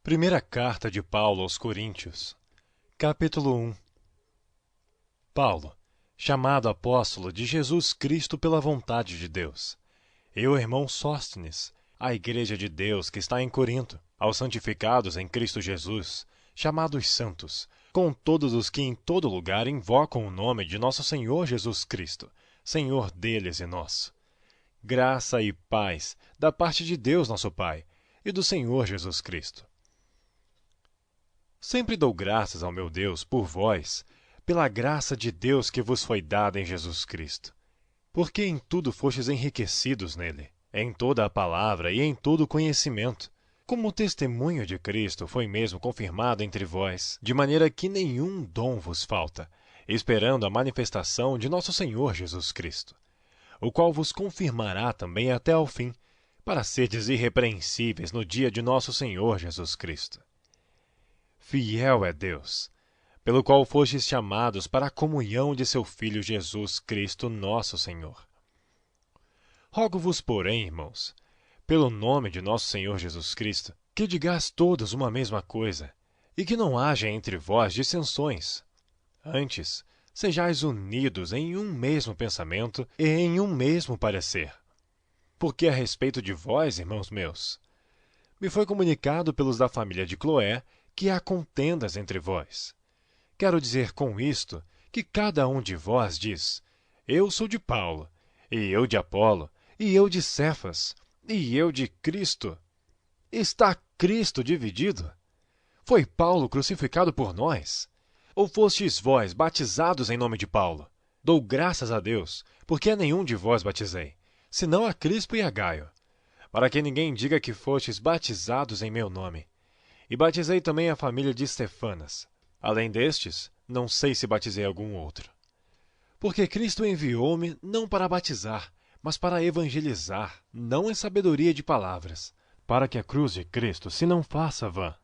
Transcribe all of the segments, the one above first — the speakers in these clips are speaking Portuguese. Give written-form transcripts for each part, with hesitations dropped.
Primeira carta de Paulo aos Coríntios, capítulo 1. Paulo, chamado apóstolo de Jesus Cristo pela vontade de Deus. E o irmão Sóstenes, à igreja de Deus que está em Corinto, aos santificados em Cristo Jesus, chamados santos, com todos os que em todo lugar invocam o nome de nosso Senhor Jesus Cristo, Senhor deles e nosso. Graça e paz da parte de Deus nosso Pai e do Senhor Jesus Cristo. Sempre dou graças ao meu Deus por vós, pela graça de Deus que vos foi dada em Jesus Cristo. Porque em tudo fostes enriquecidos nele, em toda a palavra e em todo o conhecimento, como o testemunho de Cristo foi mesmo confirmado entre vós, de maneira que nenhum dom vos falta, esperando a manifestação de nosso Senhor Jesus Cristo, o qual vos confirmará também até ao fim, para serdes irrepreensíveis no dia de nosso Senhor Jesus Cristo. Fiel é Deus, pelo qual fostes chamados para a comunhão de seu Filho Jesus Cristo, nosso Senhor. Rogo-vos, porém, irmãos, pelo nome de nosso Senhor Jesus Cristo, que digais todos uma mesma coisa, e que não haja entre vós dissensões. Antes, sejais unidos em um mesmo pensamento e em um mesmo parecer. Porque a respeito de vós, irmãos meus, me foi comunicado pelos da família de Cloé que há contendas entre vós. Quero dizer com isto que cada um de vós diz: eu sou de Paulo, e eu de Apolo, e eu de Cefas, e eu de Cristo. Está Cristo dividido? Foi Paulo crucificado por nós? Ou fostes vós batizados em nome de Paulo? Dou graças a Deus, porque a nenhum de vós batizei, senão a Crispo e a Gaio, para que ninguém diga que fostes batizados em meu nome. E batizei também a família de Estefanas. Além destes, não sei se batizei algum outro. Porque Cristo enviou-me não para batizar, mas para evangelizar, não em sabedoria de palavras, para que a cruz de Cristo se não faça vã.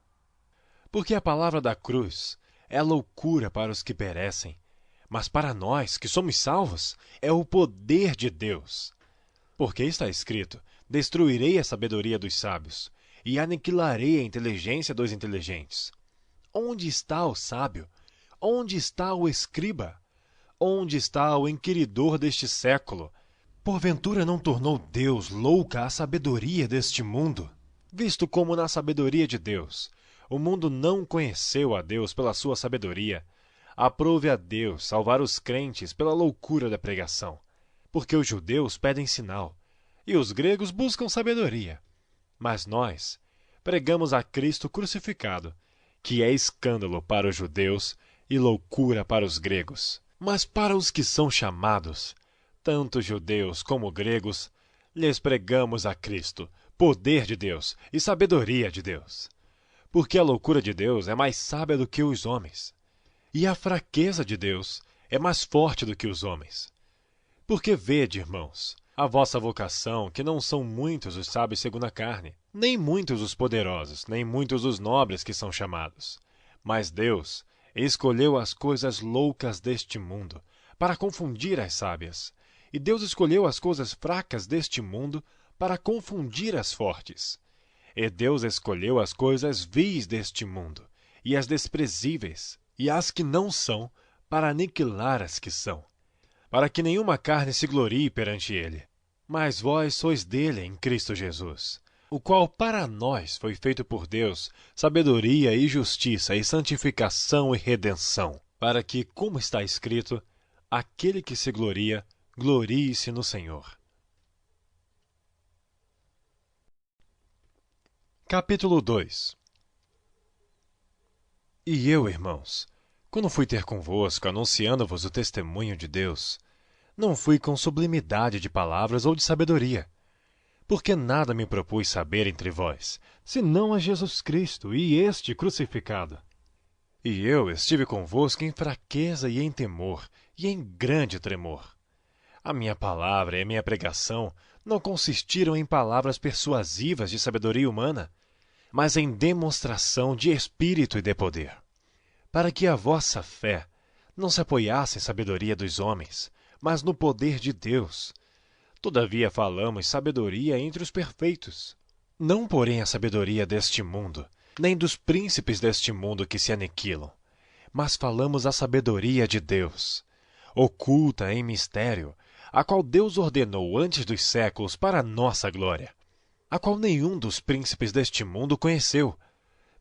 Porque a palavra da cruz é loucura para os que perecem, mas para nós, que somos salvos, é o poder de Deus. Porque está escrito: destruirei a sabedoria dos sábios, e aniquilarei a inteligência dos inteligentes. Onde está o sábio? Onde está o escriba? Onde está o inquiridor deste século? Porventura não tornou Deus louca a sabedoria deste mundo? Visto como na sabedoria de Deus, o mundo não conheceu a Deus pela sua sabedoria, aprove a Deus salvar os crentes pela loucura da pregação. Porque os judeus pedem sinal, e os gregos buscam sabedoria. Mas nós pregamos a Cristo crucificado, que é escândalo para os judeus e loucura para os gregos. Mas para os que são chamados, tanto judeus como gregos, lhes pregamos a Cristo, poder de Deus e sabedoria de Deus. Porque a loucura de Deus é mais sábia do que os homens, e a fraqueza de Deus é mais forte do que os homens. Porque vede, irmãos, a vossa vocação, que não são muitos os sábios segundo a carne, nem muitos os poderosos, nem muitos os nobres que são chamados. Mas Deus escolheu as coisas loucas deste mundo para confundir as sábias, e Deus escolheu as coisas fracas deste mundo para confundir as fortes. E Deus escolheu as coisas vis deste mundo, e as desprezíveis, e as que não são, para aniquilar as que são, para que nenhuma carne se glorie perante ele. Mas vós sois dele em Cristo Jesus, o qual para nós foi feito por Deus sabedoria e justiça e santificação e redenção, para que, como está escrito, aquele que se gloria, glorie-se no Senhor. Capítulo 2. E eu, irmãos, quando fui ter convosco, anunciando-vos o testemunho de Deus, não fui com sublimidade de palavras ou de sabedoria, porque nada me propus saber entre vós, senão a Jesus Cristo e este crucificado. E eu estive convosco em fraqueza e em temor, e em grande tremor. A minha palavra e a minha pregação não consistiram em palavras persuasivas de sabedoria humana, mas em demonstração de espírito e de poder, para que a vossa fé não se apoiasse em sabedoria dos homens, mas no poder de Deus. Todavia falamos sabedoria entre os perfeitos, não porém a sabedoria deste mundo, nem dos príncipes deste mundo que se aniquilam, mas falamos a sabedoria de Deus, oculta em mistério, a qual Deus ordenou antes dos séculos para a nossa glória, a qual nenhum dos príncipes deste mundo conheceu,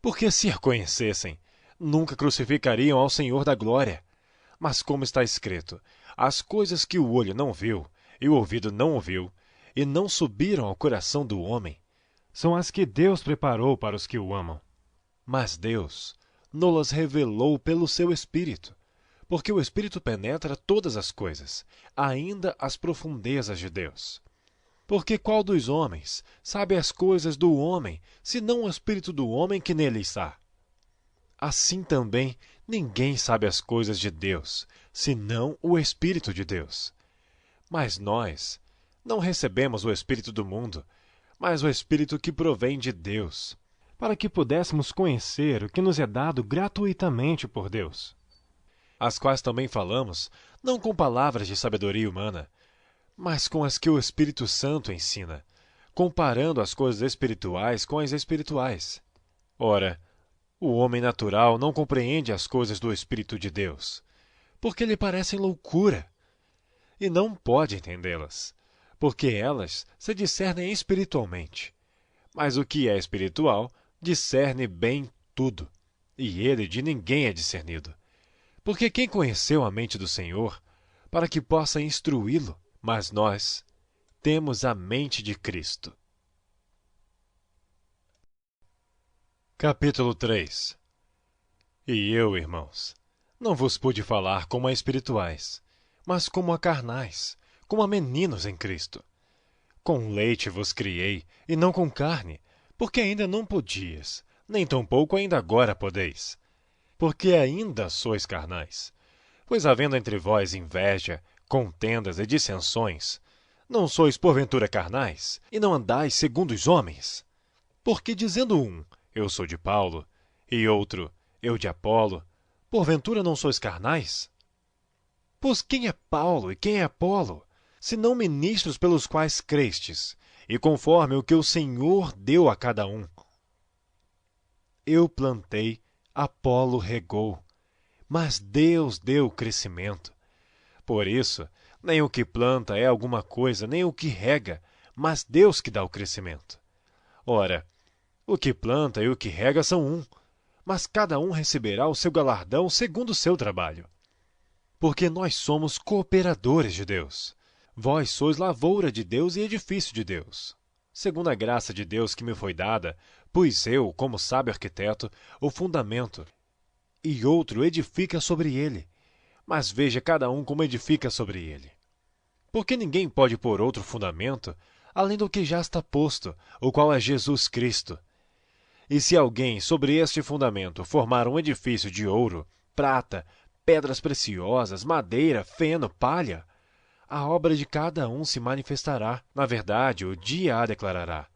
porque se a conhecessem, nunca crucificariam ao Senhor da glória. Mas como está escrito, as coisas que o olho não viu, e o ouvido não ouviu, e não subiram ao coração do homem, são as que Deus preparou para os que o amam. Mas Deus nos revelou pelo seu Espírito, porque o Espírito penetra todas as coisas, ainda as profundezas de Deus. Porque qual dos homens sabe as coisas do homem, senão o Espírito do homem que nele está? Assim também ninguém sabe as coisas de Deus, senão o Espírito de Deus. Mas nós não recebemos o Espírito do mundo, mas o Espírito que provém de Deus, para que pudéssemos conhecer o que nos é dado gratuitamente por Deus. As quais também falamos, não com palavras de sabedoria humana, mas com as que o Espírito Santo ensina, comparando as coisas espirituais com as espirituais. Ora, o homem natural não compreende as coisas do Espírito de Deus, porque lhe parecem loucura, e não pode entendê-las, porque elas se discernem espiritualmente. Mas o que é espiritual discerne bem tudo, e ele de ninguém é discernido. Porque quem conheceu a mente do Senhor, para que possa instruí-lo? Mas nós temos a mente de Cristo. Capítulo 3. E eu, irmãos, não vos pude falar como a espirituais, mas como a carnais, como a meninos em Cristo. Com leite vos criei, e não com carne, porque ainda não podias, nem tampouco ainda agora podeis. Porque ainda sois carnais. Pois havendo entre vós inveja, contendas e dissensões, não sois porventura carnais, e não andais segundo os homens? Porque dizendo um, eu sou de Paulo, e outro, eu de Apolo, porventura não sois carnais? Pois quem é Paulo e quem é Apolo, senão ministros pelos quais crestes, e conforme o que o Senhor deu a cada um? Eu plantei, Apolo regou, mas Deus deu o crescimento. Por isso, nem o que planta é alguma coisa, nem o que rega, mas Deus que dá o crescimento. Ora, o que planta e o que rega são um, mas cada um receberá o seu galardão segundo o seu trabalho. Porque nós somos cooperadores de Deus. Vós sois lavoura de Deus e edifício de Deus. Segundo a graça de Deus que me foi dada, pus eu, como sábio arquiteto, o fundamento, e outro edifica sobre ele. Mas veja cada um como edifica sobre ele. Porque ninguém pode pôr outro fundamento, além do que já está posto, o qual é Jesus Cristo. E se alguém sobre este fundamento formar um edifício de ouro, prata, pedras preciosas, madeira, feno, palha, a obra de cada um se manifestará. Na verdade, o dia a declarará.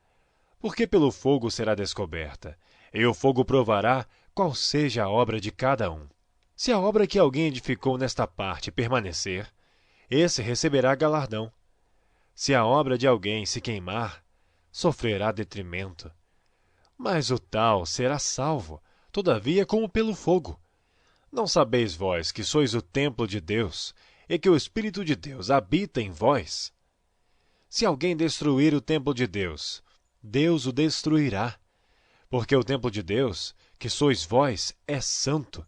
Porque pelo fogo será descoberta, e o fogo provará qual seja a obra de cada um. Se a obra que alguém edificou nesta parte permanecer, esse receberá galardão. Se a obra de alguém se queimar, sofrerá detrimento. Mas o tal será salvo, todavia como pelo fogo. Não sabeis vós que sois o templo de Deus, e que o Espírito de Deus habita em vós? Se alguém destruir o templo de Deus, Deus o destruirá. Porque o templo de Deus, que sois vós, é santo.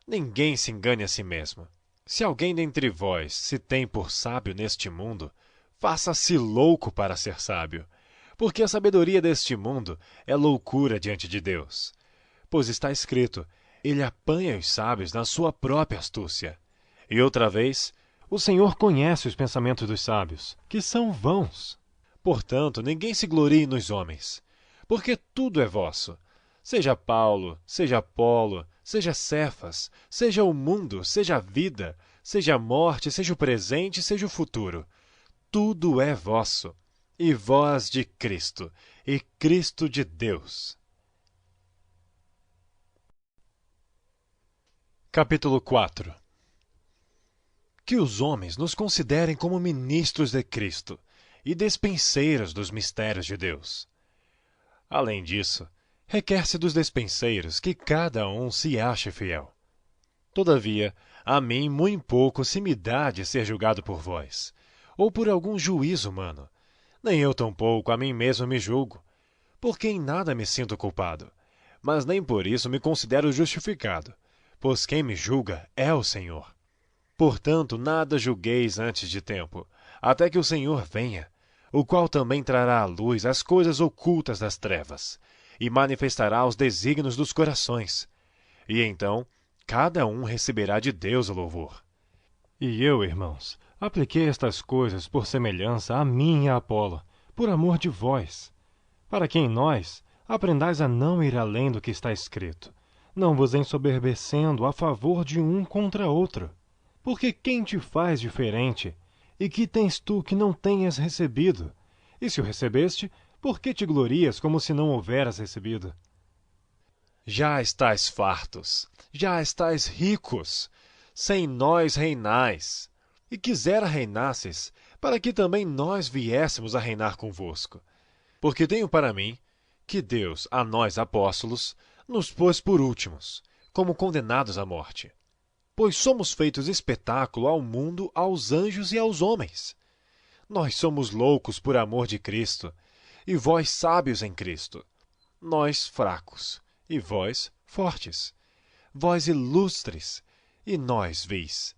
Ninguém se engane a si mesmo. Se alguém dentre vós se tem por sábio neste mundo, faça-se louco para ser sábio, porque a sabedoria deste mundo é loucura diante de Deus. Pois está escrito, ele apanha os sábios na sua própria astúcia. E outra vez, o Senhor conhece os pensamentos dos sábios, que são vãos. Portanto, ninguém se glorie nos homens, porque tudo é vosso. Seja Paulo, seja Apolo, seja Cefas, seja o mundo, seja a vida, seja a morte, seja o presente, seja o futuro. Tudo é vosso, e vós de Cristo, e Cristo de Deus. Capítulo 4. Que os homens nos considerem como ministros de Cristo e despenseiros dos mistérios de Deus. Além disso, Requer-se dos despenseiros que cada um se ache fiel. Todavia, a mim muito pouco se me dá de ser julgado por vós, ou por algum juízo humano. Nem eu tampouco a mim mesmo me julgo, porque em nada me sinto culpado, mas nem por isso me considero justificado, pois quem me julga é o Senhor. Portanto, nada julgueis antes de tempo, até que o Senhor venha, o qual também trará à luz as coisas ocultas das trevas, e manifestará os desígnios dos corações. E então, cada um receberá de Deus o louvor. E eu, irmãos, apliquei estas coisas por semelhança a mim e a Apolo, por amor de vós, para que em nós aprendais a não ir além do que está escrito, não vos ensoberbecendo a favor de um contra outro. Porque quem te faz diferente? E que tens tu que não tenhas recebido? E se o recebeste, por que te glorias como se não houveras recebido? Já estáis fartos, já estáis ricos, sem nós reinais. E quisera reinasses, para que também nós viéssemos a reinar convosco. Porque tenho para mim que Deus, a nós apóstolos, nos pôs por últimos, como condenados à morte. Pois somos feitos espetáculo ao mundo, aos anjos e aos homens. Nós somos loucos por amor de Cristo, e vós sábios em Cristo. Nós fracos, e vós fortes. Vós ilustres, e nós vis.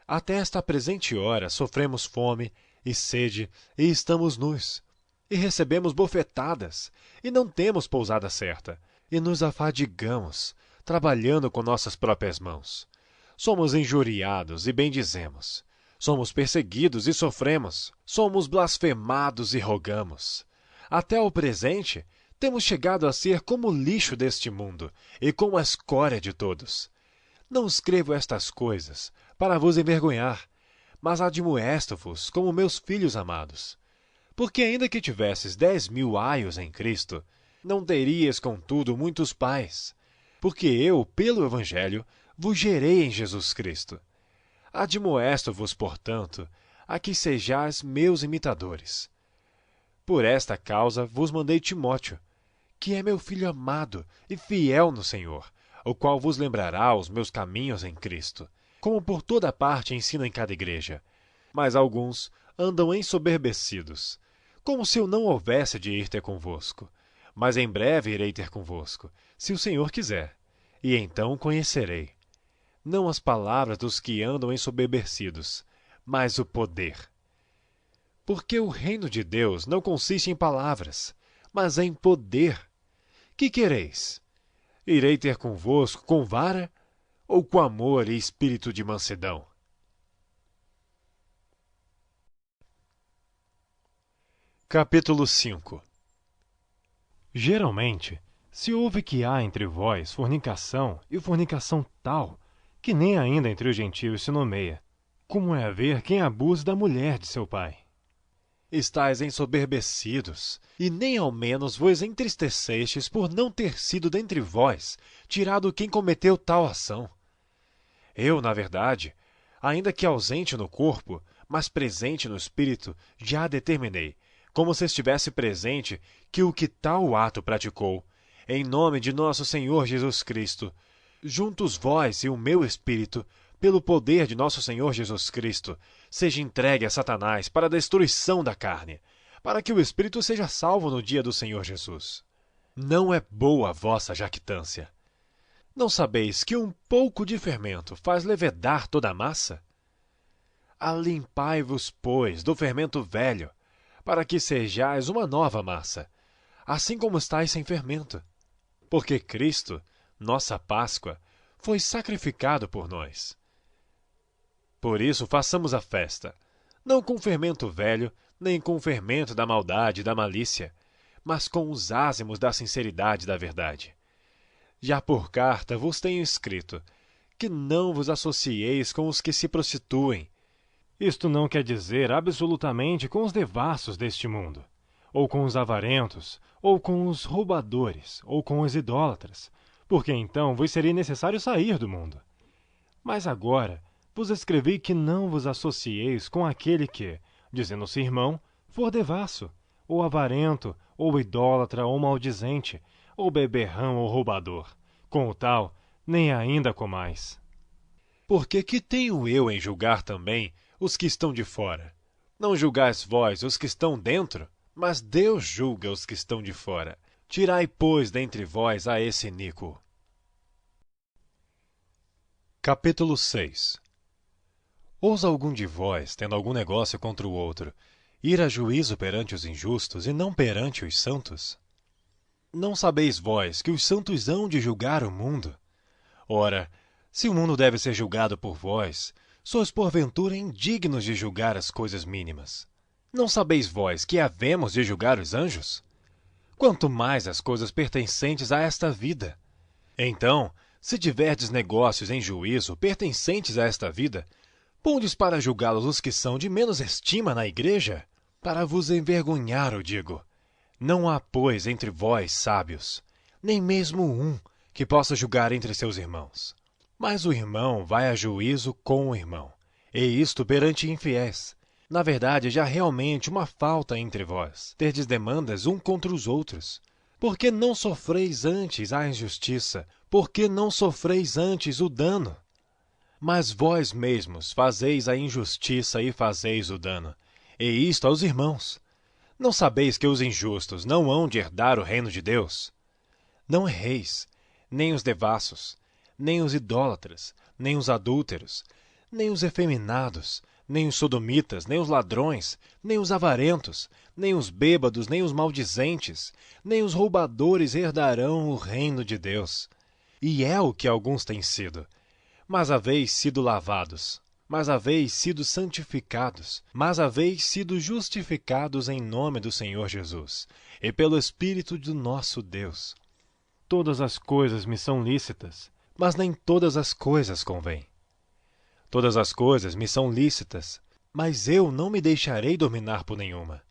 Até esta presente hora sofremos fome e sede, e estamos nus. E recebemos bofetadas, e não temos pousada certa, e nos afadigamos, trabalhando com nossas próprias mãos. Somos injuriados e bendizemos. Somos perseguidos e sofremos. Somos blasfemados e rogamos. Até o presente, temos chegado a ser como o lixo deste mundo e como a escória de todos. Não escrevo estas coisas para vos envergonhar, mas admoesto-vos como meus filhos amados. Porque ainda que tivesses 10.000 aios em Cristo, não terias, contudo, muitos pais. Porque eu, pelo Evangelho, vos gerei em Jesus Cristo. Admoesto-vos, portanto, a que sejais meus imitadores. Por esta causa vos mandei Timóteo, que é meu filho amado e fiel no Senhor, o qual vos lembrará os meus caminhos em Cristo, como por toda parte ensino em cada igreja. Mas alguns andam ensoberbecidos, como se eu não houvesse de ir ter convosco. Mas em breve irei ter convosco, se o Senhor quiser, e então conhecerei. Não as palavras dos que andam ensoberbecidos, mas o poder. Porque o reino de Deus não consiste em palavras, mas em poder. Que quereis? Irei ter convosco com vara ou com amor e espírito de mansidão? Capítulo 5. Geralmente, se ouve que há entre vós fornicação, e fornicação tal, que nem ainda entre os gentios se nomeia, como é haver quem abuse da mulher de seu pai. Estais ensoberbecidos, e nem ao menos vos entristecestes por não ter sido dentre vós tirado quem cometeu tal ação. Eu, na verdade, ainda que ausente no corpo, mas presente no espírito, já determinei, como se estivesse presente, que o que tal ato praticou, em nome de nosso Senhor Jesus Cristo, juntos vós e o meu espírito, pelo poder de nosso Senhor Jesus Cristo, seja entregue a Satanás para a destruição da carne, para que o espírito seja salvo no dia do Senhor Jesus. Não é boa a vossa jactância. Não sabeis que um pouco de fermento faz levedar toda a massa? Alimpai-vos, pois, do fermento velho, para que sejais uma nova massa, assim como estáis sem fermento. Porque Cristo, nossa Páscoa, foi sacrificado por nós. Por isso façamos a festa, não com fermento velho, nem com o fermento da maldade e da malícia, mas com os ázimos da sinceridade e da verdade. Já por carta vos tenho escrito, que não vos associeis com os que se prostituem. Isto não quer dizer absolutamente com os devassos deste mundo, ou com os avarentos, ou com os roubadores, ou com os idólatras, porque então vos seria necessário sair do mundo. Mas agora vos escrevi que não vos associeis com aquele que, dizendo-se irmão, for devasso, ou avarento, ou idólatra, ou maldizente, ou beberrão, ou roubador. Com o tal, nem ainda comais. Porque que tenho eu em julgar também os que estão de fora? Não julgais vós os que estão dentro, mas Deus julga os que estão de fora. Tirai, pois, dentre vós a esse iníquo. Capítulo 6. Ousa algum de vós, tendo algum negócio contra o outro, ir a juízo perante os injustos e não perante os santos? Não sabeis vós que os santos hão de julgar o mundo? Ora, se o mundo deve ser julgado por vós, sois porventura indignos de julgar as coisas mínimas. Não sabeis vós que havemos de julgar os anjos? Quanto mais as coisas pertencentes a esta vida. Então, se tiverdes negócios em juízo pertencentes a esta vida, pondes para julgá-los os que são de menos estima na igreja? Para vos envergonhar, eu digo. Não há, pois, entre vós sábios, nem mesmo um que possa julgar entre seus irmãos. Mas o irmão vai a juízo com o irmão, e isto perante infiéis. Na verdade, já realmente uma falta entre vós, terdes demandas um contra os outros. Por que não sofreis antes a injustiça? Por que não sofreis antes o dano? Mas vós mesmos fazeis a injustiça e fazeis o dano, e isto aos irmãos. Não sabeis que os injustos não hão de herdar o reino de Deus? Não erreis, nem os devassos, nem os idólatras, nem os adúlteros, nem os efeminados, nem os sodomitas, nem os ladrões, nem os avarentos, nem os bêbados, nem os maldizentes, nem os roubadores herdarão o reino de Deus. E é o que alguns têm sido. Mas haveis sido lavados, mas haveis sido santificados, mas haveis sido justificados em nome do Senhor Jesus, e pelo Espírito do nosso Deus. Todas as coisas me são lícitas, mas nem todas as coisas convêm. Todas as coisas me são lícitas, mas eu não me deixarei dominar por nenhuma.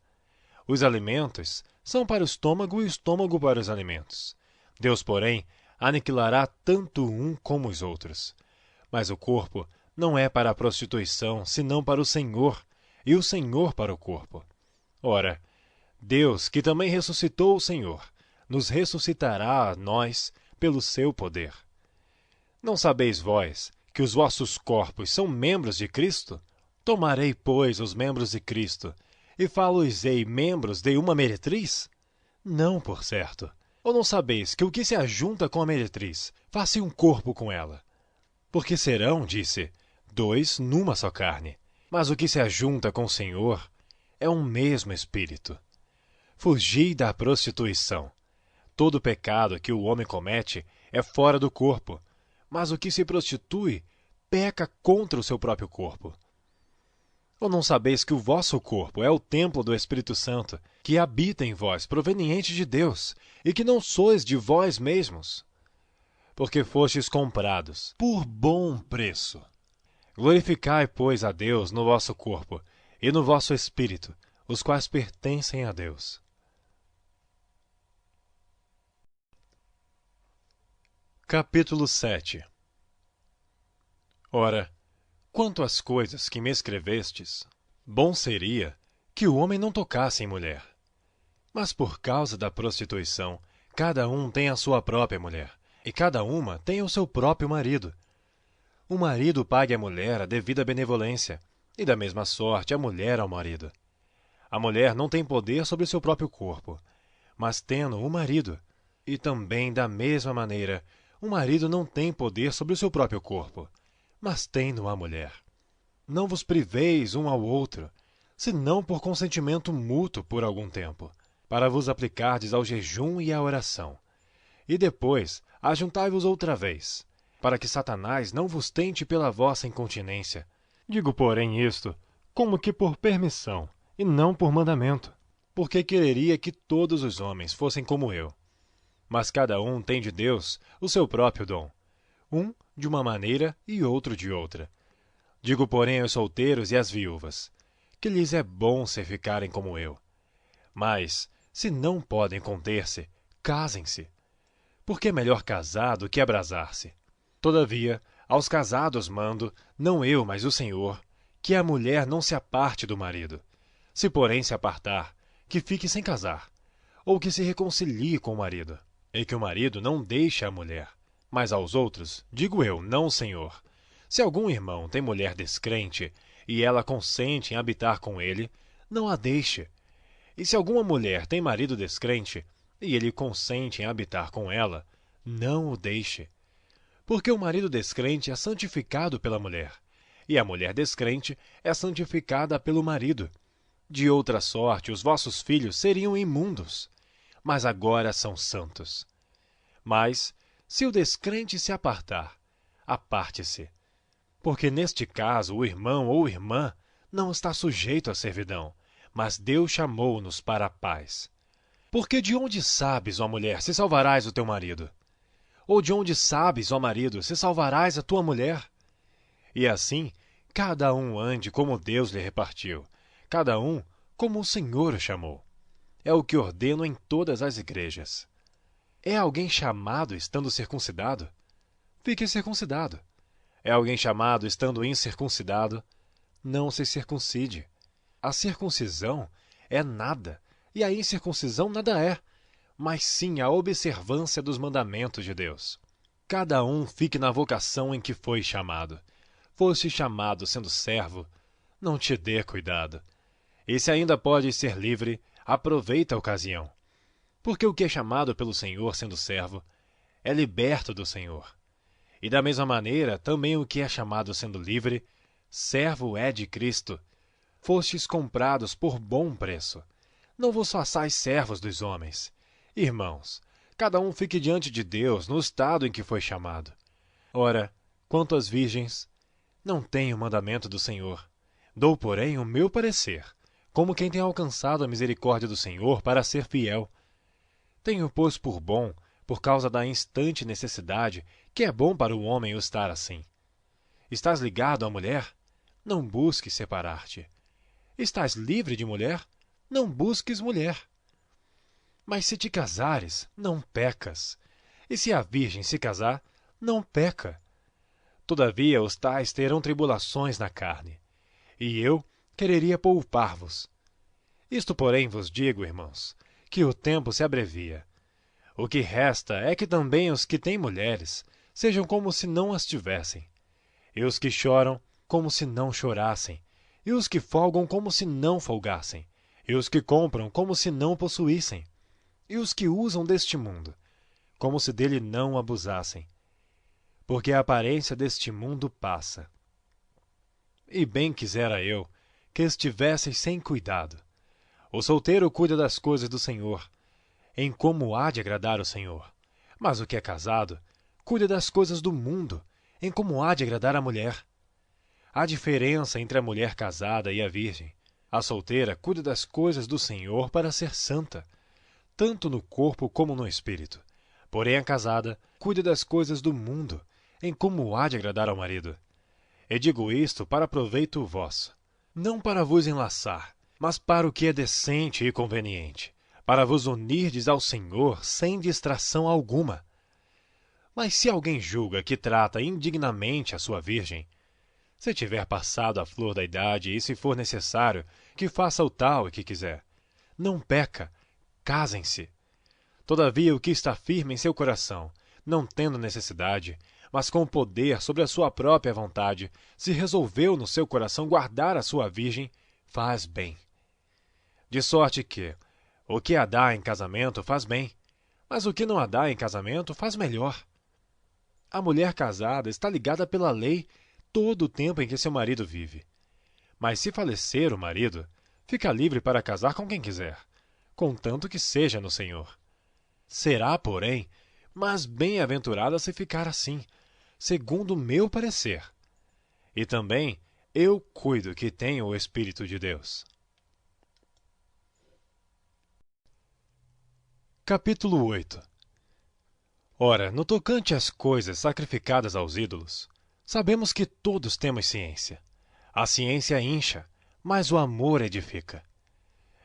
Os alimentos são para o estômago e o estômago para os alimentos. Deus, porém, aniquilará tanto um como os outros. Mas o corpo não é para a prostituição, senão para o Senhor, e o Senhor para o corpo. Ora, Deus, que também ressuscitou o Senhor, nos ressuscitará a nós pelo seu poder. Não sabeis vós que os vossos corpos são membros de Cristo? Tomarei, pois, os membros de Cristo, e falo-os-ei membros de uma meretriz? Não, por certo. Ou não sabeis que o que se ajunta com a meretriz, faz-se um corpo com ela? Porque serão, disse, dois numa só carne. Mas o que se ajunta com o Senhor é um mesmo espírito. Fugi da prostituição. Todo pecado que o homem comete é fora do corpo, mas o que se prostitui peca contra o seu próprio corpo. Ou não sabeis que o vosso corpo é o templo do Espírito Santo, que habita em vós, proveniente de Deus, e que não sois de vós mesmos? Porque fostes comprados por bom preço. Glorificai, pois, a Deus no vosso corpo e no vosso espírito, os quais pertencem a Deus. Capítulo 7. Ora, quanto às coisas que me escrevestes, bom seria que o homem não tocasse em mulher. Mas por causa da prostituição, cada um tem a sua própria mulher, e cada uma tem o seu próprio marido. O marido pague à mulher a devida benevolência, e da mesma sorte a mulher ao marido. A mulher não tem poder sobre o seu próprio corpo, mas tendo o marido, e também da mesma maneira, o marido não tem poder sobre o seu próprio corpo, mas tendo a mulher. Não vos priveis um ao outro, senão por consentimento mútuo por algum tempo, para vos aplicardes ao jejum e à oração. E depois ajuntai-vos outra vez, para que Satanás não vos tente pela vossa incontinência. Digo, porém, isto, como que por permissão, e não por mandamento. Porque quereria que todos os homens fossem como eu. Mas cada um tem de Deus o seu próprio dom, um de uma maneira e outro de outra. Digo, porém, aos solteiros e às viúvas, que lhes é bom se ficarem como eu. Mas, se não podem conter-se, casem-se. Porque é melhor casar do que abrasar-se. Todavia, aos casados mando, não eu, mas o Senhor, que a mulher não se aparte do marido. Se, porém, se apartar, que fique sem casar, ou que se reconcilie com o marido, e que o marido não deixe a mulher. Mas aos outros, digo eu, não, Senhor. Se algum irmão tem mulher descrente, e ela consente em habitar com ele, não a deixe. E se alguma mulher tem marido descrente, e ele consente em habitar com ela, não o deixe. Porque o marido descrente é santificado pela mulher, e a mulher descrente é santificada pelo marido. De outra sorte, os vossos filhos seriam imundos, mas agora são santos. Mas, se o descrente se apartar, aparte-se. Porque neste caso o irmão ou irmã não está sujeito à servidão, mas Deus chamou-nos para a paz. Porque de onde sabes, ó mulher, se salvarás o teu marido? Ou de onde sabes, ó marido, se salvarás a tua mulher? E assim, cada um ande como Deus lhe repartiu, cada um como o Senhor o chamou. É o que ordeno em todas as igrejas. É alguém chamado estando circuncidado? Fique circuncidado. É alguém chamado estando incircuncidado? Não se circuncide. A circuncisão é nada, e a incircuncisão nada é, mas sim a observância dos mandamentos de Deus. Cada um fique na vocação em que foi chamado. Foste chamado sendo servo, não te dê cuidado. E se ainda podes ser livre, aproveita a ocasião. Porque o que é chamado pelo Senhor sendo servo, é liberto do Senhor. E da mesma maneira, também o que é chamado sendo livre, servo é de Cristo. Fostes comprados por bom preço. Não vos façais servos dos homens. Irmãos, cada um fique diante de Deus no estado em que foi chamado. Ora, quanto às virgens, não tenho mandamento do Senhor. Dou, porém, o meu parecer, como quem tem alcançado a misericórdia do Senhor para ser fiel. Tenho, pois, por bom, por causa da instante necessidade, que é bom para o homem o estar assim. Estás ligado à mulher? Não busques separar-te. Estás livre de mulher? Não busques mulher. Mas se te casares, não pecas. E se a virgem se casar, não peca. Todavia os tais terão tribulações na carne. E eu quereria poupar-vos. Isto, porém, vos digo, irmãos, que o tempo se abrevia. O que resta é que também os que têm mulheres sejam como se não as tivessem, e os que choram como se não chorassem, e os que folgam como se não folgassem, e os que compram como se não possuíssem, e os que usam deste mundo, como se dele não abusassem. Porque a aparência deste mundo passa. E bem quisera eu que estivesseis sem cuidado. O solteiro cuida das coisas do Senhor, em como há de agradar o Senhor. Mas o que é casado cuida das coisas do mundo, em como há de agradar a mulher. Há diferença entre a mulher casada e a virgem. A solteira cuida das coisas do Senhor para ser santa, tanto no corpo como no espírito. Porém a casada cuida das coisas do mundo, em como há de agradar ao marido. E digo isto para proveito vosso, não para vos enlaçar, mas para o que é decente e conveniente, para vos unirdes ao Senhor sem distração alguma. Mas se alguém julga que trata indignamente a sua virgem, se tiver passado a flor da idade e se for necessário, que faça o tal e que quiser. Não peca, casem-se. Todavia o que está firme em seu coração, não tendo necessidade, mas com poder sobre a sua própria vontade, se resolveu no seu coração guardar a sua virgem, faz bem. De sorte que, o que a dá em casamento faz bem, mas o que não a dá em casamento faz melhor. A mulher casada está ligada pela lei todo o tempo em que seu marido vive. Mas se falecer o marido, fica livre para casar com quem quiser, contanto que seja no Senhor. Será, porém, mas bem-aventurada se ficar assim, segundo o meu parecer. E também eu cuido que tenho o Espírito de Deus. Capítulo 8. Ora, no tocante às coisas sacrificadas aos ídolos, sabemos que todos temos ciência. A ciência incha, mas o amor edifica.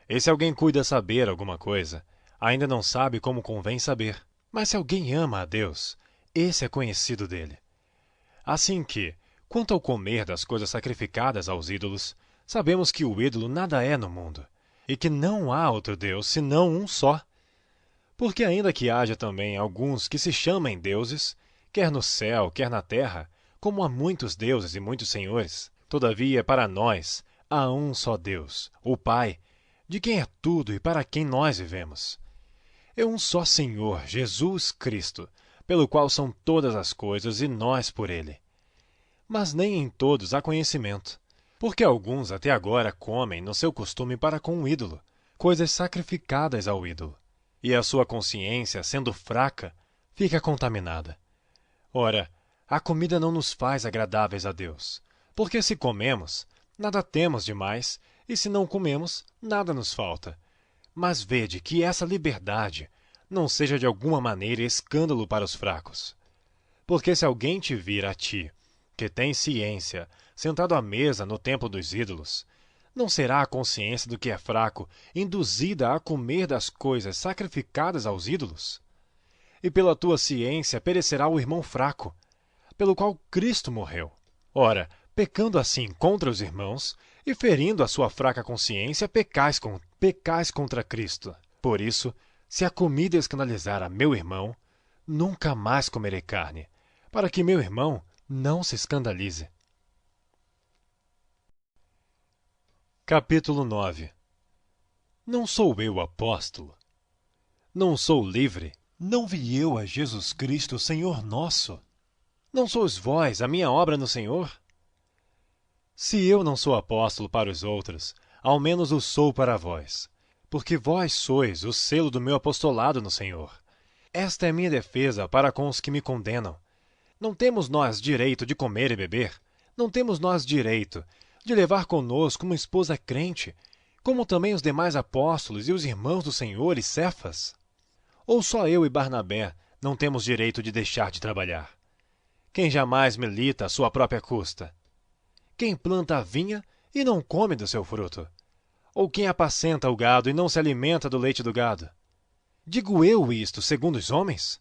E se alguém cuida saber alguma coisa, ainda não sabe como convém saber. Mas se alguém ama a Deus, esse é conhecido dele. Assim que, quanto ao comer das coisas sacrificadas aos ídolos, sabemos que o ídolo nada é no mundo, e que não há outro Deus senão um só. Porque ainda que haja também alguns que se chamem deuses, quer no céu, quer na terra, como há muitos deuses e muitos senhores, todavia para nós há um só Deus, o Pai, de quem é tudo e para quem nós vivemos. É um só Senhor, Jesus Cristo, pelo qual são todas as coisas e nós por ele. Mas nem em todos há conhecimento, porque alguns até agora comem no seu costume para com o ídolo, coisas sacrificadas ao ídolo, e a sua consciência, sendo fraca, fica contaminada. Ora, a comida não nos faz agradáveis a Deus, porque se comemos, nada temos demais, e se não comemos, nada nos falta. Mas vede que essa liberdade não seja de alguma maneira escândalo para os fracos. Porque se alguém te vir a ti, que tem ciência, sentado à mesa no templo dos ídolos, não será a consciência do que é fraco induzida a comer das coisas sacrificadas aos ídolos? E pela tua ciência perecerá o irmão fraco, pelo qual Cristo morreu. Ora, pecando assim contra os irmãos, e ferindo a sua fraca consciência, pecais contra Cristo. Por isso, se a comida escandalizar a meu irmão, nunca mais comerei carne, para que meu irmão não se escandalize. Capítulo 9. Não sou eu apóstolo? Não sou livre? Não vi eu a Jesus Cristo, Senhor nosso? Não sois vós a minha obra no Senhor? Se eu não sou apóstolo para os outros, ao menos o sou para vós, porque vós sois o selo do meu apostolado no Senhor. Esta é minha defesa para com os que me condenam. Não temos nós direito de comer e beber? Não temos nós direito de levar conosco uma esposa crente, como também os demais apóstolos e os irmãos do Senhor e Cefas? Ou só eu e Barnabé não temos direito de deixar de trabalhar? Quem jamais milita à sua própria custa? Quem planta a vinha e não come do seu fruto? Ou quem apacenta o gado e não se alimenta do leite do gado? Digo eu isto segundo os homens?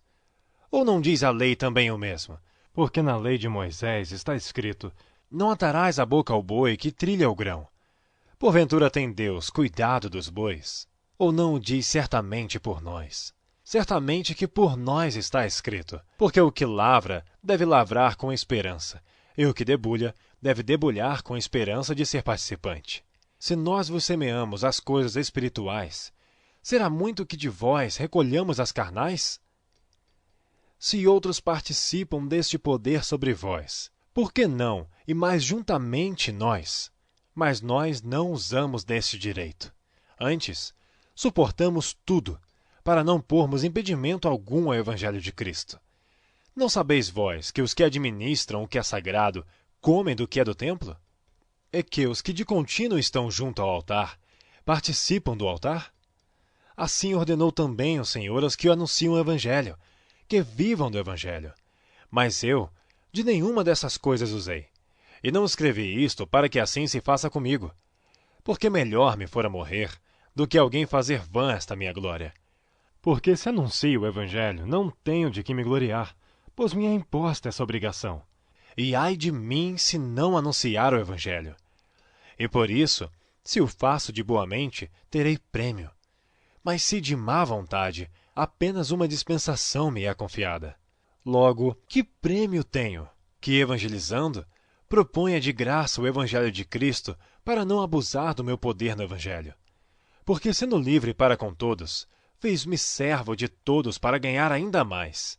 Ou não diz a lei também o mesmo? Porque na lei de Moisés está escrito: não atarás a boca ao boi que trilha o grão. Porventura tem Deus cuidado dos bois? Ou não o diz certamente por nós? Certamente que por nós está escrito, porque o que lavra deve lavrar com esperança, e o que debulha deve debulhar com esperança de ser participante. Se nós vos semeamos as coisas espirituais, será muito que de vós recolhamos as carnais? Se outros participam deste poder sobre vós, por que não, e mais juntamente nós? Mas nós não usamos deste direito. Antes, suportamos tudo, para não pormos impedimento algum ao Evangelho de Cristo. Não sabeis vós que os que administram o que é sagrado comem do que é do templo? E que os que de contínuo estão junto ao altar participam do altar? Assim ordenou também o Senhor aos que anunciam o Evangelho, que vivam do Evangelho. Mas eu de nenhuma dessas coisas usei. E não escrevi isto para que assim se faça comigo. Porque melhor me fora morrer do que alguém fazer vã esta minha glória. Porque se anuncio o Evangelho, não tenho de que me gloriar, pois me é imposta essa obrigação. E ai de mim se não anunciar o Evangelho. E por isso, se o faço de boa mente, terei prêmio. Mas se de má vontade, apenas uma dispensação me é confiada. Logo, que prêmio tenho? Que, evangelizando, proponha de graça o Evangelho de Cristo para não abusar do meu poder no Evangelho. Porque, sendo livre para com todos, fez-me servo de todos para ganhar ainda mais.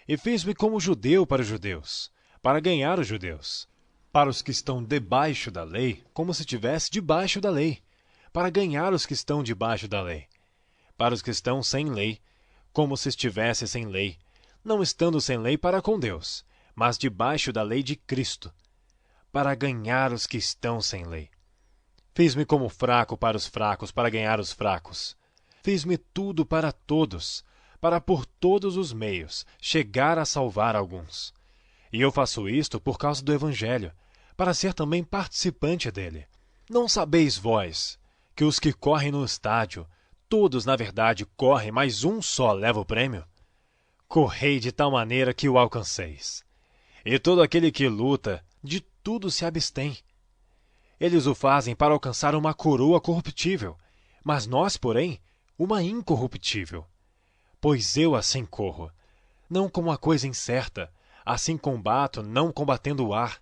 E fez-me como judeu para os judeus, para ganhar os judeus. Para os que estão debaixo da lei, como se estivesse debaixo da lei, para ganhar os que estão debaixo da lei. Para os que estão sem lei, como se estivesse sem lei, não estando sem lei para com Deus, mas debaixo da lei de Cristo, para ganhar os que estão sem lei. Fiz-me como fraco para os fracos, para ganhar os fracos. Fiz-me tudo para todos, para por todos os meios chegar a salvar alguns. E eu faço isto por causa do Evangelho, para ser também participante dele. Não sabeis vós que os que correm no estádio, todos na verdade correm, mas um só leva o prêmio? Correi de tal maneira que o alcanceis. E todo aquele que luta, de tudo se abstém. Eles o fazem para alcançar uma coroa corruptível, mas nós, porém, uma incorruptível. Pois eu assim corro, não como a coisa incerta, assim combato, não combatendo o ar.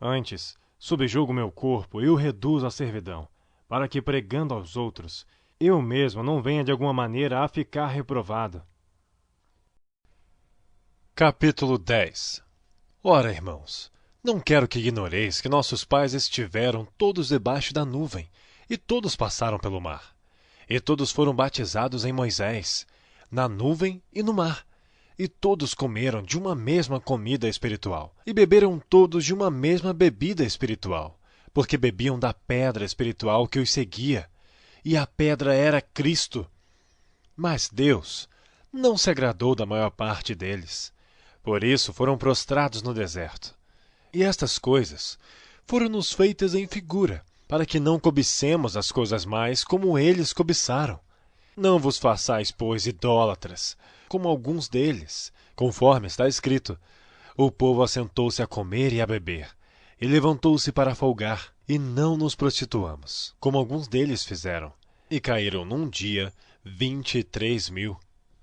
Antes, subjugo meu corpo e o reduzo à servidão, para que, pregando aos outros, eu mesmo não venha de alguma maneira a ficar reprovado. Capítulo 10. Ora, irmãos, não quero que ignoreis que nossos pais estiveram todos debaixo da nuvem, e todos passaram pelo mar. E todos foram batizados em Moisés, na nuvem e no mar. E todos comeram de uma mesma comida espiritual, e beberam todos de uma mesma bebida espiritual, porque bebiam da pedra espiritual que os seguia, e a pedra era Cristo. Mas Deus não se agradou da maior parte deles. Por isso foram prostrados no deserto. E estas coisas foram-nos feitas em figura, para que não cobicemos as coisas mais como eles cobiçaram. Não vos façais, pois, idólatras, como alguns deles, conforme está escrito: o povo assentou-se a comer e a beber, e levantou-se para folgar, e não nos prostituamos, como alguns deles fizeram, e caíram num dia 23.000.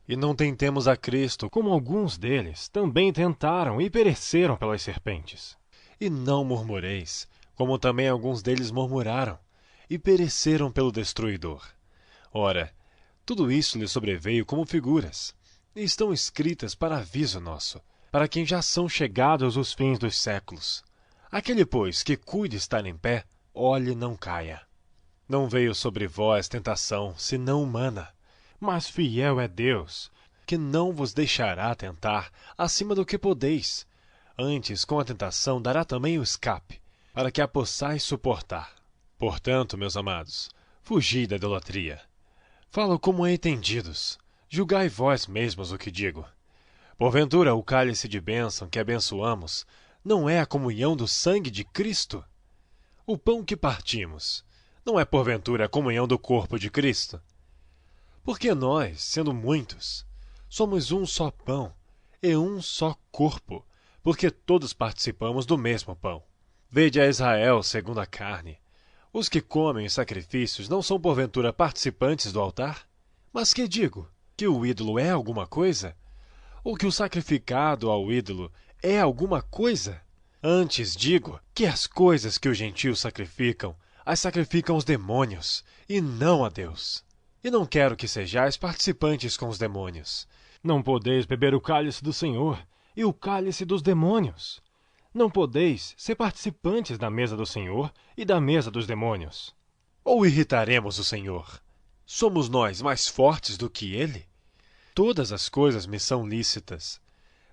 E não tentemos a Cristo, como alguns deles também tentaram e pereceram pelas serpentes. E não murmureis, como também alguns deles murmuraram, e pereceram pelo destruidor. Ora, tudo isso lhes sobreveio como figuras, e estão escritas para aviso nosso, para quem já são chegados os fins dos séculos. Aquele, pois, que cuide estar em pé, olhe não caia. Não veio sobre vós tentação, senão humana. Mas fiel é Deus, que não vos deixará tentar acima do que podeis. Antes, com a tentação, dará também o escape, para que a possais suportar. Portanto, meus amados, fugi da idolatria. Falo como entendidos. Julgai vós mesmos o que digo. Porventura, o cálice de bênção que abençoamos não é a comunhão do sangue de Cristo? O pão que partimos não é porventura a comunhão do corpo de Cristo? Porque nós, sendo muitos, somos um só pão e um só corpo, porque todos participamos do mesmo pão. Vede a Israel segundo a carne. Os que comem os sacrifícios não são porventura participantes do altar? Mas que digo? Que o ídolo é alguma coisa? Ou que o sacrificado ao ídolo é alguma coisa? Antes digo que as coisas que os gentios sacrificam, as sacrificam os demônios, e não a Deus. E não quero que sejais participantes com os demônios. Não podeis beber o cálice do Senhor e o cálice dos demônios. Não podeis ser participantes da mesa do Senhor e da mesa dos demônios. Ou irritaremos o Senhor? Somos nós mais fortes do que Ele? Todas as coisas me são lícitas,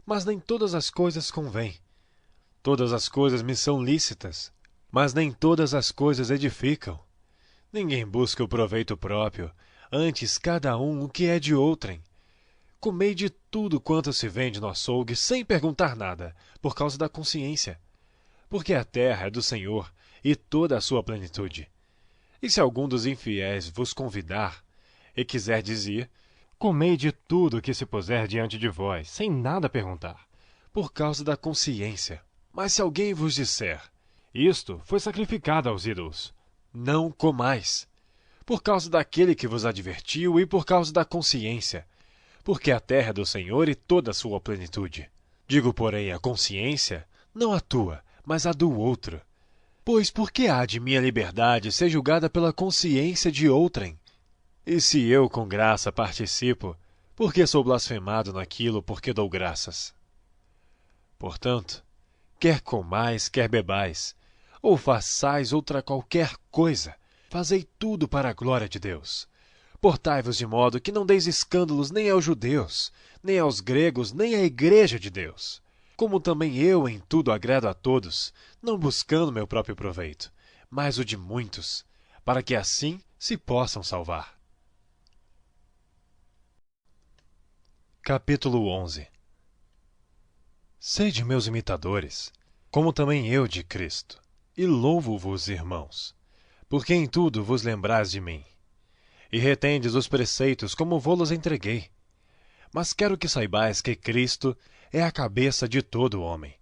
mas nem todas as coisas convêm. Todas as coisas me são lícitas, mas nem todas as coisas edificam. Ninguém busca o proveito próprio, antes cada um o que é de outrem. Comei de tudo quanto se vende no açougue sem perguntar nada, por causa da consciência. Porque a terra é do Senhor e toda a sua plenitude. E se algum dos infiéis vos convidar e quiser dizer: comei de tudo que se puser diante de vós, sem nada perguntar, por causa da consciência. Mas se alguém vos disser: isto foi sacrificado aos ídolos, não comais, por causa daquele que vos advertiu e por causa da consciência, porque a terra é do Senhor e toda a sua plenitude. Digo, porém, a consciência, não a tua, mas a do outro. Pois por que há de minha liberdade ser julgada pela consciência de outrem? E se eu com graça participo, por que sou blasfemado naquilo por que dou graças? Portanto, quer comais, quer bebais, ou façais outra qualquer coisa, fazei tudo para a glória de Deus. Portai-vos de modo que não deis escândalos nem aos judeus, nem aos gregos, nem à igreja de Deus. Como também eu em tudo agrado a todos, não buscando meu próprio proveito, mas o de muitos, para que assim se possam salvar. Capítulo 11. Sede meus imitadores, como também eu de Cristo, e louvo-vos, irmãos, porque em tudo vos lembrais de mim. E retendes os preceitos como vô-los entreguei. Mas quero que saibais que Cristo é a cabeça de todo homem,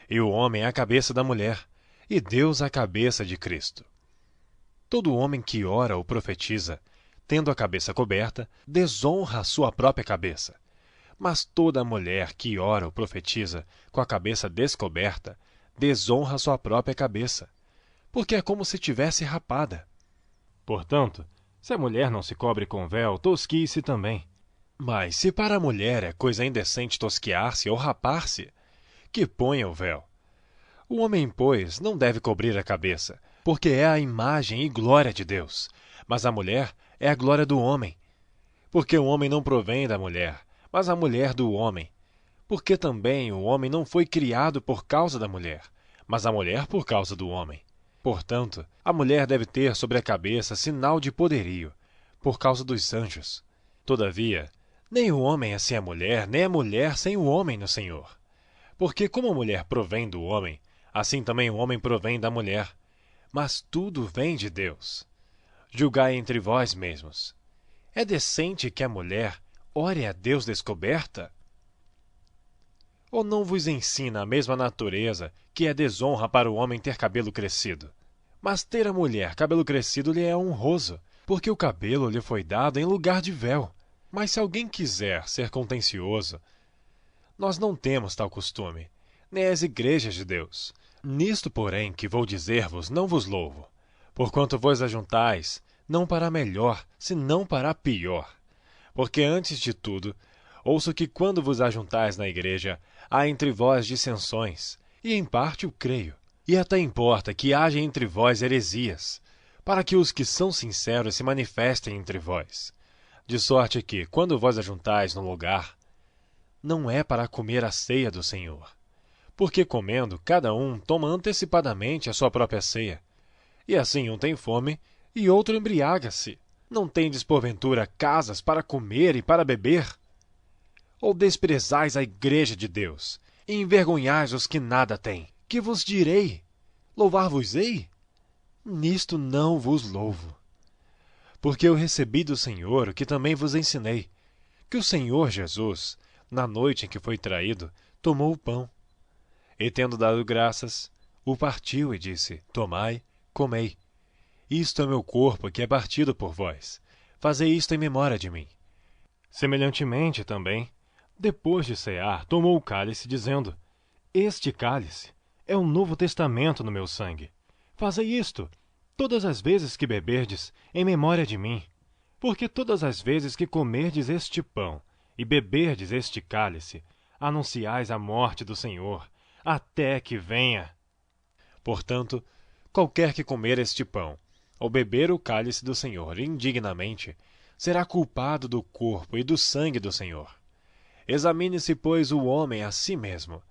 e o homem é a cabeça da mulher, e Deus a cabeça de Cristo. Todo homem que ora ou profetiza tendo a cabeça coberta, desonra a sua própria cabeça. Mas toda mulher que ora ou profetiza com a cabeça descoberta, desonra a sua própria cabeça, porque é como se tivesse rapada. Portanto, se a mulher não se cobre com véu, tosquie-se também. Mas se para a mulher é coisa indecente tosquiar-se ou rapar-se, que ponha o véu. O homem, pois, não deve cobrir a cabeça, porque é a imagem e glória de Deus, mas a mulher é a glória do homem. Porque o homem não provém da mulher, mas a mulher do homem. Porque também o homem não foi criado por causa da mulher, mas a mulher por causa do homem. Portanto, a mulher deve ter sobre a cabeça sinal de poderio, por causa dos anjos. Todavia, nem o homem é sem a mulher, nem a mulher sem o homem no Senhor. Porque como a mulher provém do homem, assim também o homem provém da mulher. Mas tudo vem de Deus. Julgai entre vós mesmos. É decente que a mulher ore a Deus descoberta? Ou não vos ensina a mesma natureza que é desonra para o homem ter cabelo crescido? Mas ter a mulher cabelo crescido lhe é honroso, porque o cabelo lhe foi dado em lugar de véu. Mas se alguém quiser ser contencioso, nós não temos tal costume, nem as igrejas de Deus. Nisto, porém, que vou dizer-vos, não vos louvo, porquanto vos ajuntais, não para melhor, senão para pior. Porque antes de tudo, ouço que quando vos ajuntais na igreja, há entre vós dissensões, e em parte o creio. E até importa que haja entre vós heresias, para que os que são sinceros se manifestem entre vós. De sorte que, quando vós ajuntais num lugar, não é para comer a ceia do Senhor. Porque comendo, cada um toma antecipadamente a sua própria ceia. E assim um tem fome, e outro embriaga-se. Não tendes, porventura, casas para comer e para beber? Ou desprezais a igreja de Deus, e envergonhais os que nada têm? Que vos direi? Louvar-vos-ei? Nisto não vos louvo. Porque eu recebi do Senhor o que também vos ensinei, que o Senhor Jesus, na noite em que foi traído, tomou o pão. E tendo dado graças, o partiu e disse: Tomai, comei. Isto é meu corpo que é partido por vós. Fazei isto em memória de mim. Semelhantemente também, depois de cear, tomou o cálice, dizendo: Este cálice é o novo testamento no meu sangue. Fazei isto, todas as vezes que beberdes, em memória de mim. Porque todas as vezes que comerdes este pão e beberdes este cálice, anunciais a morte do Senhor, até que venha. Portanto, qualquer que comer este pão, ou beber o cálice do Senhor indignamente, será culpado do corpo e do sangue do Senhor. Examine-se, pois, o homem a si mesmo,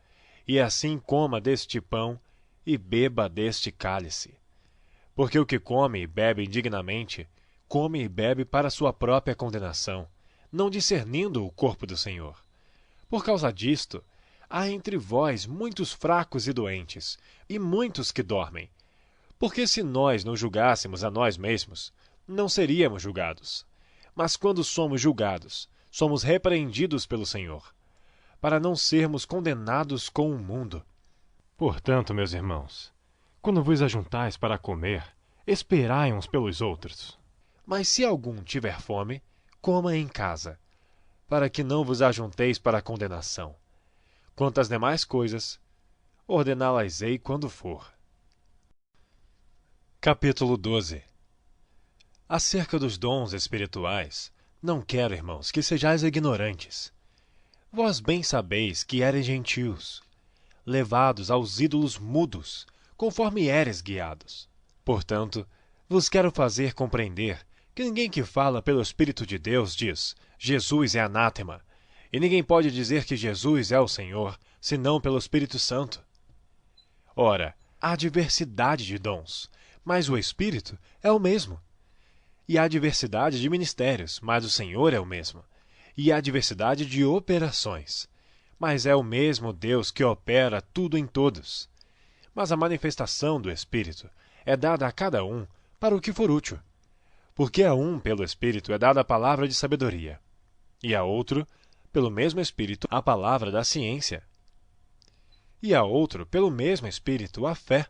e assim coma deste pão e beba deste cálice. Porque o que come e bebe indignamente, come e bebe para sua própria condenação, não discernindo o corpo do Senhor. Por causa disto, há entre vós muitos fracos e doentes, e muitos que dormem. Porque se nós não julgássemos a nós mesmos, não seríamos julgados. Mas quando somos julgados, somos repreendidos pelo Senhor, para não sermos condenados com o mundo. Portanto, meus irmãos, quando vos ajuntais para comer, esperai uns pelos outros. Mas se algum tiver fome, coma em casa, para que não vos ajunteis para a condenação. Quanto às demais coisas, ordená-las-ei quando for. Capítulo 12. Acerca dos dons espirituais, não quero, irmãos, que sejais ignorantes. Vós bem sabeis que eres gentios, levados aos ídolos mudos, conforme eres guiados. Portanto, vos quero fazer compreender que ninguém que fala pelo Espírito de Deus diz: Jesus é anátema, e ninguém pode dizer que Jesus é o Senhor, senão pelo Espírito Santo. Ora, há diversidade de dons, mas o Espírito é o mesmo. E há diversidade de ministérios, mas o Senhor é o mesmo. E há diversidade de operações, mas é o mesmo Deus que opera tudo em todos. Mas a manifestação do Espírito é dada a cada um para o que for útil. Porque a um, pelo Espírito, é dada a palavra de sabedoria, e a outro, pelo mesmo Espírito, a palavra da ciência. E a outro, pelo mesmo Espírito, a fé,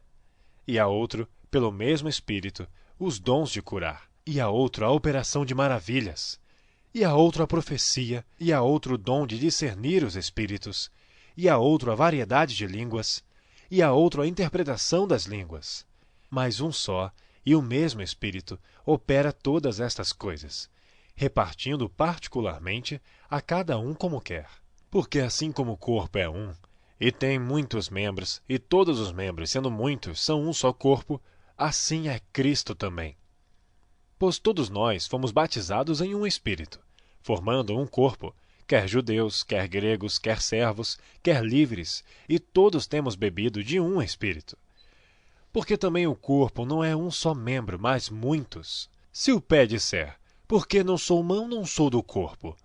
e a outro, pelo mesmo Espírito, os dons de curar. e a outro a operação de maravilhas, e a outro a profecia, e a outro o dom de discernir os espíritos, e a outro a variedade de línguas, e a outro a interpretação das línguas. Mas um só e o mesmo Espírito opera todas estas coisas, repartindo particularmente a cada um como quer. Porque assim como o corpo é um, e tem muitos membros, e todos os membros, sendo muitos, são um só corpo, assim é Cristo também. Pois todos nós fomos batizados em um Espírito, formando um corpo, quer judeus, quer gregos, quer servos, quer livres, e todos temos bebido de um Espírito. Porque também o corpo não é um só membro, mas muitos. Se o pé disser, porque não sou mão, não sou do corpo,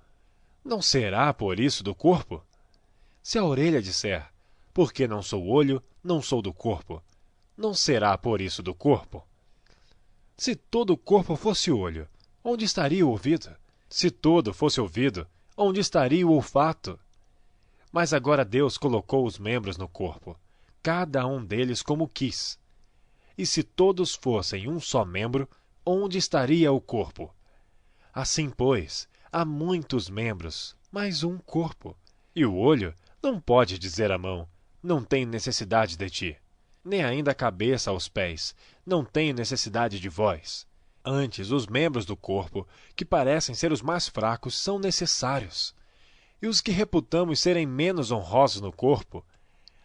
não será por isso do corpo? Se a orelha disser, porque não sou olho, não sou do corpo, não será por isso do corpo? Se todo o corpo fosse olho, onde estaria o ouvido? Se todo fosse ouvido, onde estaria o olfato? Mas agora Deus colocou os membros no corpo, cada um deles como quis. E se todos fossem um só membro, onde estaria o corpo? Assim, pois, há muitos membros, mas um corpo. E o olho não pode dizer à mão, não tenho necessidade de ti. Nem ainda a cabeça aos pés, não tenho necessidade de vós. Antes, os membros do corpo, que parecem ser os mais fracos, são necessários. E os que reputamos serem menos honrosos no corpo,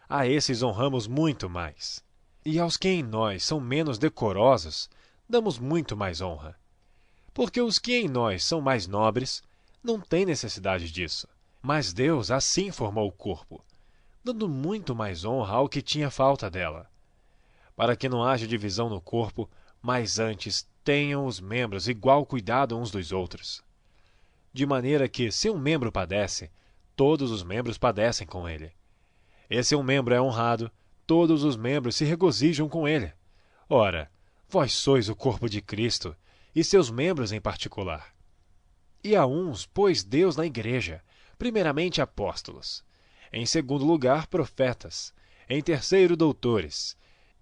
a esses honramos muito mais. E aos que em nós são menos decorosos, damos muito mais honra. Porque os que em nós são mais nobres, não têm necessidade disso. Mas Deus assim formou o corpo, dando muito mais honra ao que tinha falta dela. Para que não haja divisão no corpo, mas antes tenham os membros igual cuidado uns dos outros. De maneira que, se um membro padece, todos os membros padecem com ele. E se um membro é honrado, todos os membros se regozijam com ele. Ora, vós sois o corpo de Cristo, e seus membros em particular. E a uns pôs Deus na igreja, primeiramente apóstolos, em segundo lugar profetas, em terceiro doutores,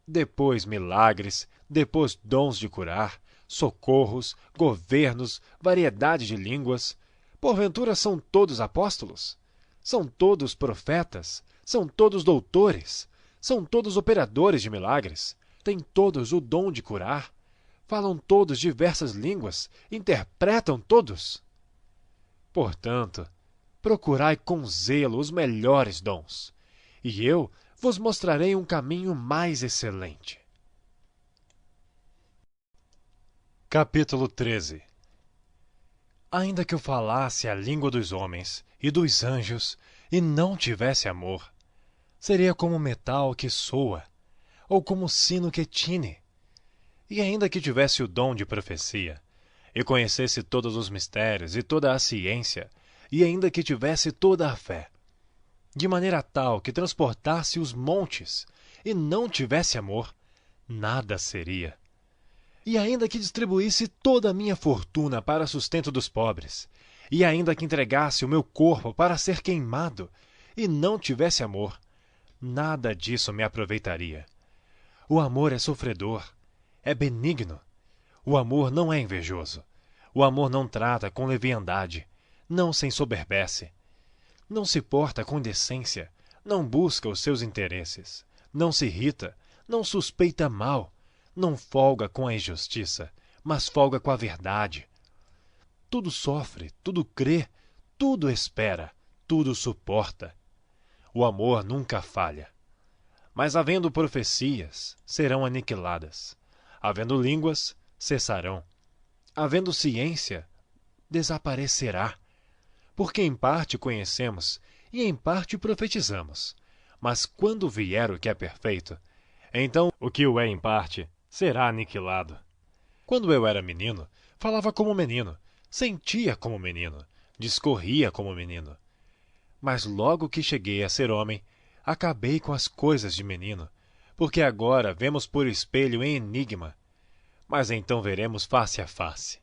depois milagres, depois dons de curar, socorros, governos, variedade de línguas. Porventura são todos apóstolos? São todos profetas? São todos doutores? São todos operadores de milagres? Têm todos o dom de curar? Falam todos diversas línguas? Interpretam todos? Portanto, procurai com zelo os melhores dons, e eu vos mostrarei um caminho mais excelente. Capítulo 13. Ainda que eu falasse a língua dos homens e dos anjos, e não tivesse amor, seria como metal que soa, ou como sino que tine. E ainda que tivesse o dom de profecia, e conhecesse todos os mistérios e toda a ciência, e ainda que tivesse toda a fé, de maneira tal que transportasse os montes, e não tivesse amor, nada seria. E ainda que distribuísse toda a minha fortuna para sustento dos pobres, e ainda que entregasse o meu corpo para ser queimado, e não tivesse amor, nada disso me aproveitaria. O amor é sofredor, é benigno. O amor não é invejoso. O amor não trata com leviandade, não se ensoberbece. Não se porta com indecência, não busca os seus interesses, não se irrita, não suspeita mal, não folga com a injustiça, mas folga com a verdade. Tudo sofre, tudo crê, tudo espera, tudo suporta. O amor nunca falha. Mas havendo profecias, serão aniquiladas. Havendo línguas, cessarão. Havendo ciência, desaparecerá. Porque em parte conhecemos e em parte profetizamos. Mas quando vier o que é perfeito, então o que o é em parte será aniquilado. Quando eu era menino, falava como menino, sentia como menino, discorria como menino. Mas logo que cheguei a ser homem, acabei com as coisas de menino, porque agora vemos por espelho em enigma, mas então veremos face a face.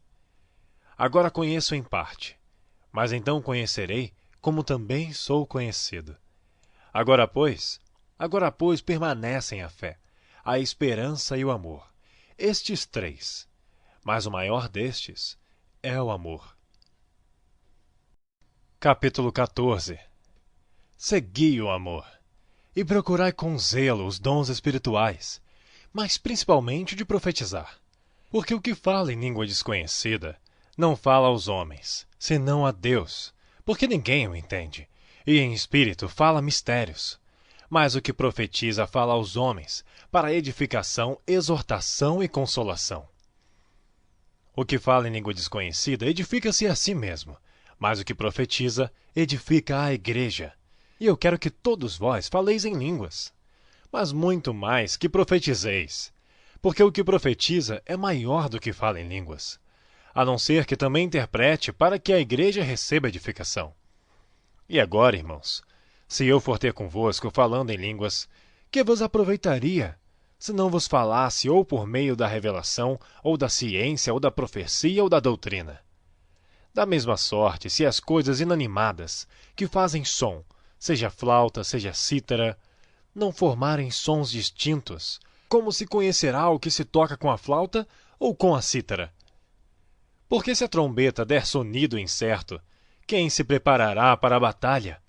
Agora conheço em parte, mas então conhecerei como também sou conhecido. Agora, pois, permanecem a fé, a esperança e o amor, estes três. mas o maior destes é o amor. Capítulo 14. Segui o amor, e procurai com zelo os dons espirituais, mas principalmente de profetizar. Porque o que fala em língua desconhecida não fala aos homens, senão a Deus, porque ninguém o entende, e em espírito fala mistérios. Mas o que profetiza fala aos homens, para edificação, exortação e consolação. O que fala em língua desconhecida edifica-se a si mesmo, mas o que profetiza edifica a igreja. E eu quero que todos vós faleis em línguas, mas muito mais que profetizeis, porque o que profetiza é maior do que fala em línguas, a não ser que também interprete para que a igreja receba edificação. E agora, irmãos, se eu for ter convosco falando em línguas, que vos aproveitaria, se não vos falasse ou por meio da revelação, ou da ciência, ou da profecia, ou da doutrina? Da mesma sorte, se as coisas inanimadas, que fazem som, seja flauta, seja cítara, não formarem sons distintos, como se conhecerá o que se toca com a flauta ou com a cítara? Porque se a trombeta der sonido incerto, quem se preparará para a batalha?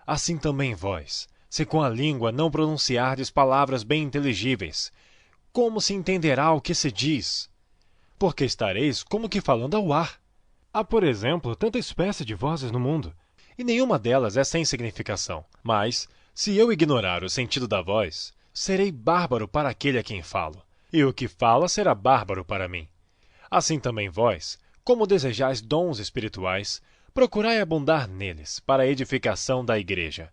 Assim também vós, se com a língua não pronunciardes palavras bem inteligíveis, como se entenderá o que se diz? Porque estareis como que falando ao ar. Há, por exemplo, tanta espécie de vozes no mundo, E nenhuma delas é sem significação. Mas, se eu ignorar o sentido da voz, serei bárbaro para aquele a quem falo, e o que fala será bárbaro para mim. Assim também vós, como desejais dons espirituais, procurai abundar neles, para a edificação da igreja.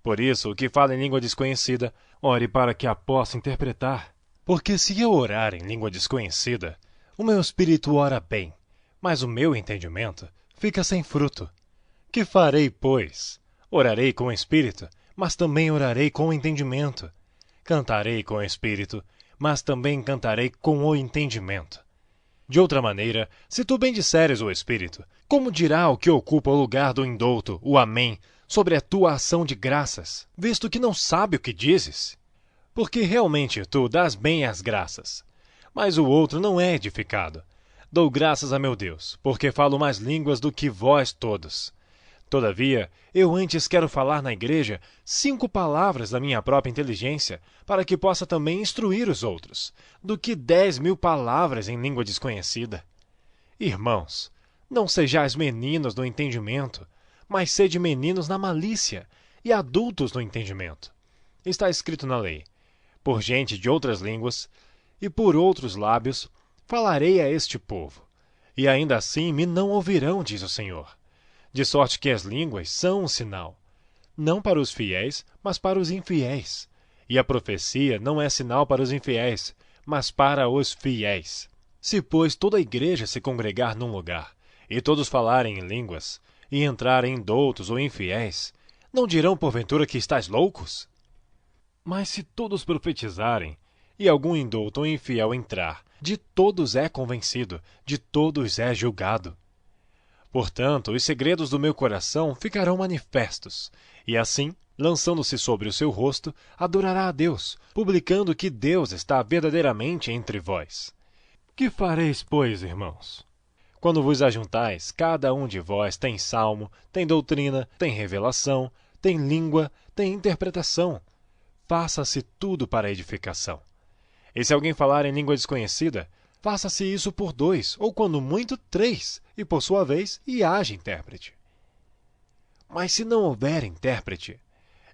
Por isso, o que fala em língua desconhecida, ore para que a possa interpretar. Porque se eu orar em língua desconhecida, o meu espírito ora bem, mas o meu entendimento fica sem fruto. Que farei, pois? Orarei com o espírito, mas também orarei com o entendimento. Cantarei com o espírito, mas também cantarei com o entendimento. De outra maneira, se tu bendisseres o espírito, como dirá o que ocupa o lugar do indouto, o amém, sobre a tua ação de graças, visto que não sabe o que dizes? Porque realmente tu dás bem as graças, mas o outro não é edificado. Dou graças a meu Deus, porque falo mais línguas do que vós todos. Todavia, eu antes quero falar na igreja 5 palavras da minha própria inteligência, para que possa também instruir os outros, do que 10.000 palavras em língua desconhecida. Irmãos, não sejais meninos no entendimento, mas sede meninos na malícia, e adultos no entendimento. Está escrito na lei: por gente de outras línguas, e por outros lábios, falarei a este povo, e ainda assim me não ouvirão, diz o Senhor. De sorte que as línguas são um sinal, não para os fiéis, mas para os infiéis. E a profecia não é sinal para os infiéis, mas para os fiéis. Se, pois, toda a igreja se congregar num lugar, e todos falarem em línguas, e entrarem indoutos ou infiéis, não dirão porventura que estáis loucos? Mas se todos profetizarem, E algum indouto ou infiel entrar, de todos é convencido, de todos é julgado. Portanto, os segredos do meu coração ficarão manifestos, e assim, lançando-se sobre o seu rosto, adorará a Deus, publicando que Deus está verdadeiramente entre vós. que fareis, pois, irmãos? Quando vos ajuntais, cada um de vós tem salmo, tem doutrina, tem revelação, tem língua, tem interpretação. Faça-se tudo para a edificação. E se alguém falar em língua desconhecida, faça-se isso por 2, ou quando muito 3, e por sua vez, e haja intérprete. Mas se não houver intérprete,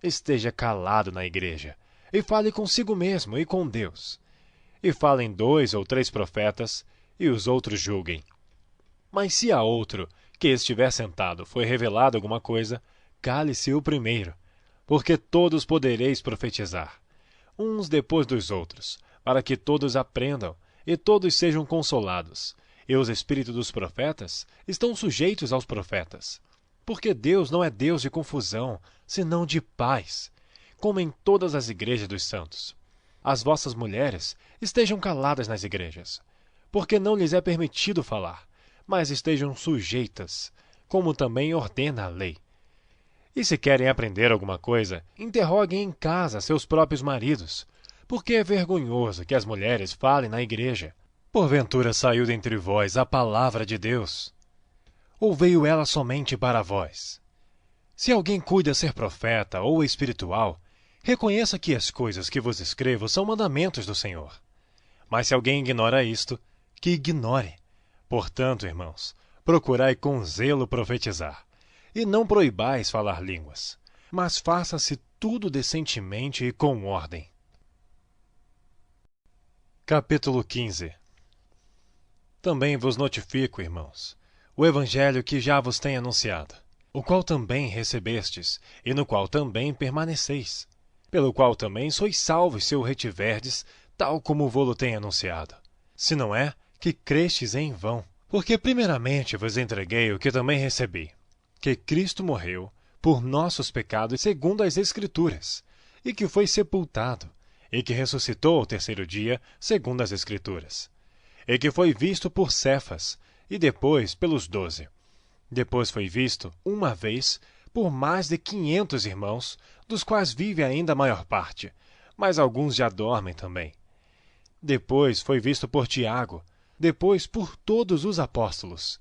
esteja calado na igreja, e fale consigo mesmo e com Deus. E falem 2 ou 3 profetas, e os outros julguem. Mas se a outro, que estiver sentado, foi revelado alguma coisa, cale-se o primeiro, porque todos podereis profetizar, uns depois dos outros, para que todos aprendam, e todos sejam consolados. E os espíritos dos profetas estão sujeitos aos profetas. Porque Deus não é Deus de confusão, senão de paz, como em todas as igrejas dos santos. As vossas mulheres estejam caladas nas igrejas, porque não lhes é permitido falar, mas estejam sujeitas, como também ordena a lei. E se querem aprender alguma coisa, interroguem em casa seus próprios maridos, porque é vergonhoso que as mulheres falem na igreja. Porventura saiu dentre vós a palavra de Deus? Ou veio ela somente para vós? Se alguém cuida ser profeta ou espiritual, reconheça que as coisas que vos escrevo são mandamentos do Senhor. Mas se alguém ignora isto, que ignore. Portanto, irmãos, procurai com zelo profetizar, e não proibais falar línguas, mas faça-se tudo decentemente e com ordem. Capítulo 15. Também vos notifico, irmãos, o evangelho que já vos tenho anunciado, o qual também recebestes, e no qual também permaneceis, pelo qual também sois salvos se o retiverdes, tal como vô-lo tenho anunciado. Se não é, que crestes em vão. Porque primeiramente vos entreguei o que também recebi, que Cristo morreu por nossos pecados segundo as Escrituras, e que foi sepultado, e que ressuscitou ao terceiro dia segundo as Escrituras, e que foi visto por Cefas, e depois pelos 12. Depois foi visto, uma vez, por mais de 500 irmãos, dos quais vive ainda a maior parte, mas alguns já dormem também. Depois foi visto por Tiago, depois por todos os apóstolos.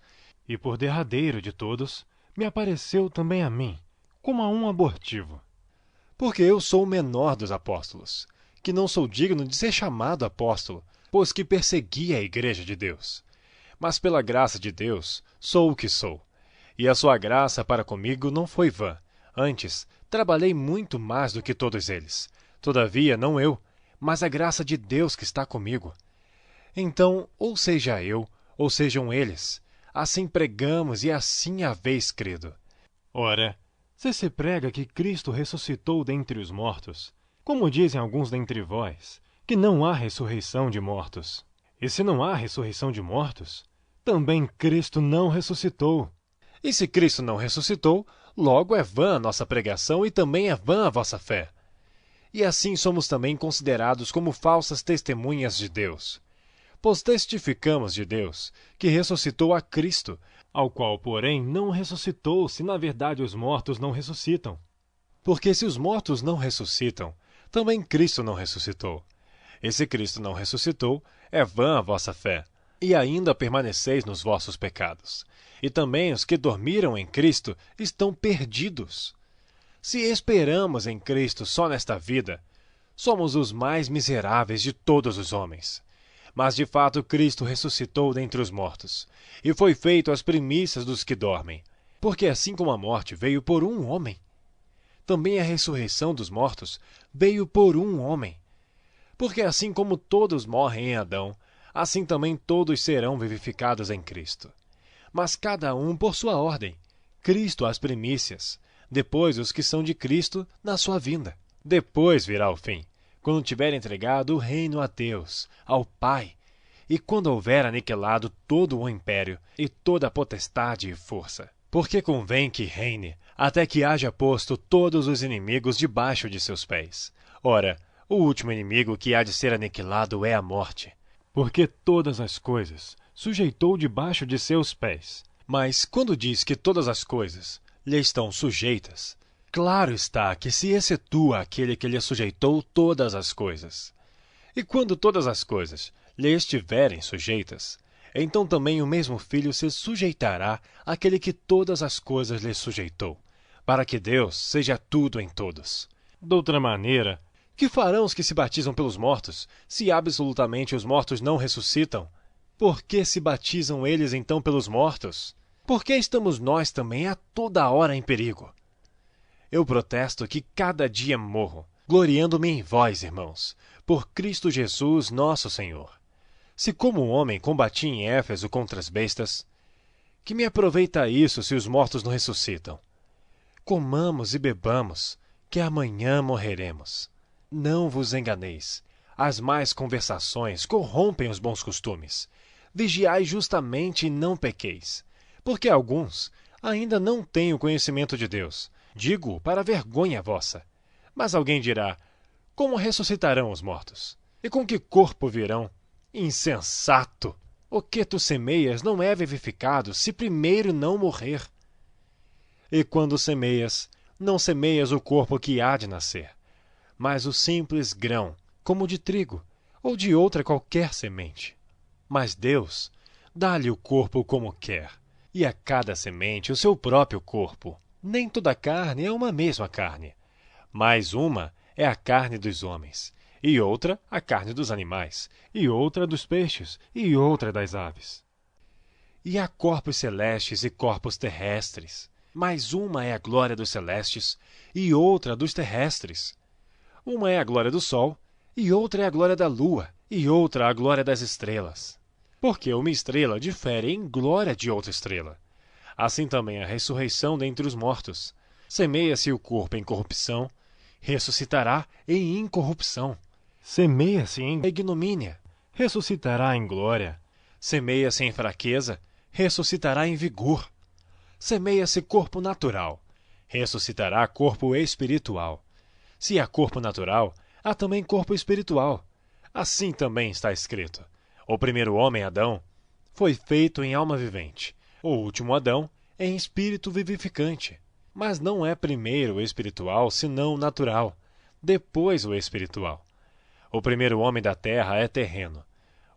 E por derradeiro de todos, me apareceu também a mim, como a um abortivo. Porque eu sou o menor dos apóstolos, que não sou digno de ser chamado apóstolo, pois que persegui a igreja de Deus. Mas pela graça de Deus, sou o que sou. E a sua graça para comigo não foi vã. Antes, trabalhei muito mais do que todos eles. Todavia, não eu, mas a graça de Deus que está comigo. Então, ou seja eu, ou sejam eles, assim pregamos e assim haveis crido. Ora, se prega que Cristo ressuscitou dentre os mortos, como dizem alguns dentre vós, que não há ressurreição de mortos. E se não há ressurreição de mortos, também Cristo não ressuscitou. E se Cristo não ressuscitou, logo é vã a nossa pregação e também é vã a vossa fé. E assim somos também considerados como falsas testemunhas de Deus. Pois testificamos de Deus, que ressuscitou a Cristo, ao qual, porém, não ressuscitou, se na verdade os mortos não ressuscitam. Porque se os mortos não ressuscitam, também Cristo não ressuscitou. E se Cristo não ressuscitou, é vã a vossa fé, e ainda permaneceis nos vossos pecados. E também os que dormiram em Cristo estão perdidos. Se esperamos em Cristo só nesta vida, somos os mais miseráveis de todos os homens. Mas de fato Cristo ressuscitou dentre os mortos, e foi feito as primícias dos que dormem. Porque assim como a morte veio por um homem, também a ressurreição dos mortos veio por um homem. Porque assim como todos morrem em Adão, assim também todos serão vivificados em Cristo. Mas cada um por sua ordem. Cristo as primícias, depois os que são de Cristo na sua vinda. Depois virá o fim, quando tiver entregado o reino a Deus, ao Pai, e quando houver aniquilado todo o império e toda a potestade e força. Porque convém que reine, até que haja posto todos os inimigos debaixo de seus pés. Ora, o último inimigo que há de ser aniquilado é a morte. Porque todas as coisas sujeitou debaixo de seus pés. Mas quando diz que todas as coisas lhe estão sujeitas, claro está que se excetua aquele que lhe sujeitou todas as coisas. E quando todas as coisas lhe estiverem sujeitas, então também o mesmo Filho se sujeitará àquele que todas as coisas lhe sujeitou, para que Deus seja tudo em todos. Doutra maneira, que farão os que se batizam pelos mortos, se absolutamente os mortos não ressuscitam? Por que se batizam eles então pelos mortos? Por que estamos nós também a toda hora em perigo? Eu protesto que cada dia morro, gloriando-me em vós, irmãos, por Cristo Jesus nosso Senhor. Se como homem combati em Éfeso contra as bestas, que me aproveita isso se os mortos não ressuscitam? Comamos e bebamos, que amanhã morreremos. Não vos enganeis. As más conversações corrompem os bons costumes. Vigiai justamente e não pequeis. Porque alguns ainda não têm o conhecimento de Deus. Digo para vergonha vossa. Mas alguém dirá, como ressuscitarão os mortos? E com que corpo virão? Insensato! O que tu semeias não é vivificado se primeiro não morrer. E quando semeias, não semeias o corpo que há de nascer, mas o simples grão, como de trigo, ou de outra qualquer semente. Mas Deus dá-lhe o corpo como quer, e a cada semente o seu próprio corpo. Nem toda carne é uma mesma carne, mas uma é a carne dos homens, e outra a carne dos animais, e outra dos peixes, e outra das aves. E há corpos celestes e corpos terrestres, mas uma é a glória dos celestes e outra dos terrestres. Uma é a glória do sol, e outra é a glória da lua, e outra a glória das estrelas. Porque uma estrela difere em glória de outra estrela. Assim também a ressurreição dentre os mortos. Semeia-se o corpo em corrupção, ressuscitará em incorrupção. Semeia-se em ignomínia, ressuscitará em glória. Semeia-se em fraqueza, ressuscitará em vigor. Semeia-se corpo natural, ressuscitará corpo espiritual. Se há corpo natural, há também corpo espiritual. Assim também está escrito: o primeiro homem, Adão, foi feito em alma vivente. O último Adão, em espírito vivificante. Mas não é primeiro o espiritual, senão o natural, depois o espiritual. O primeiro homem da terra é terreno.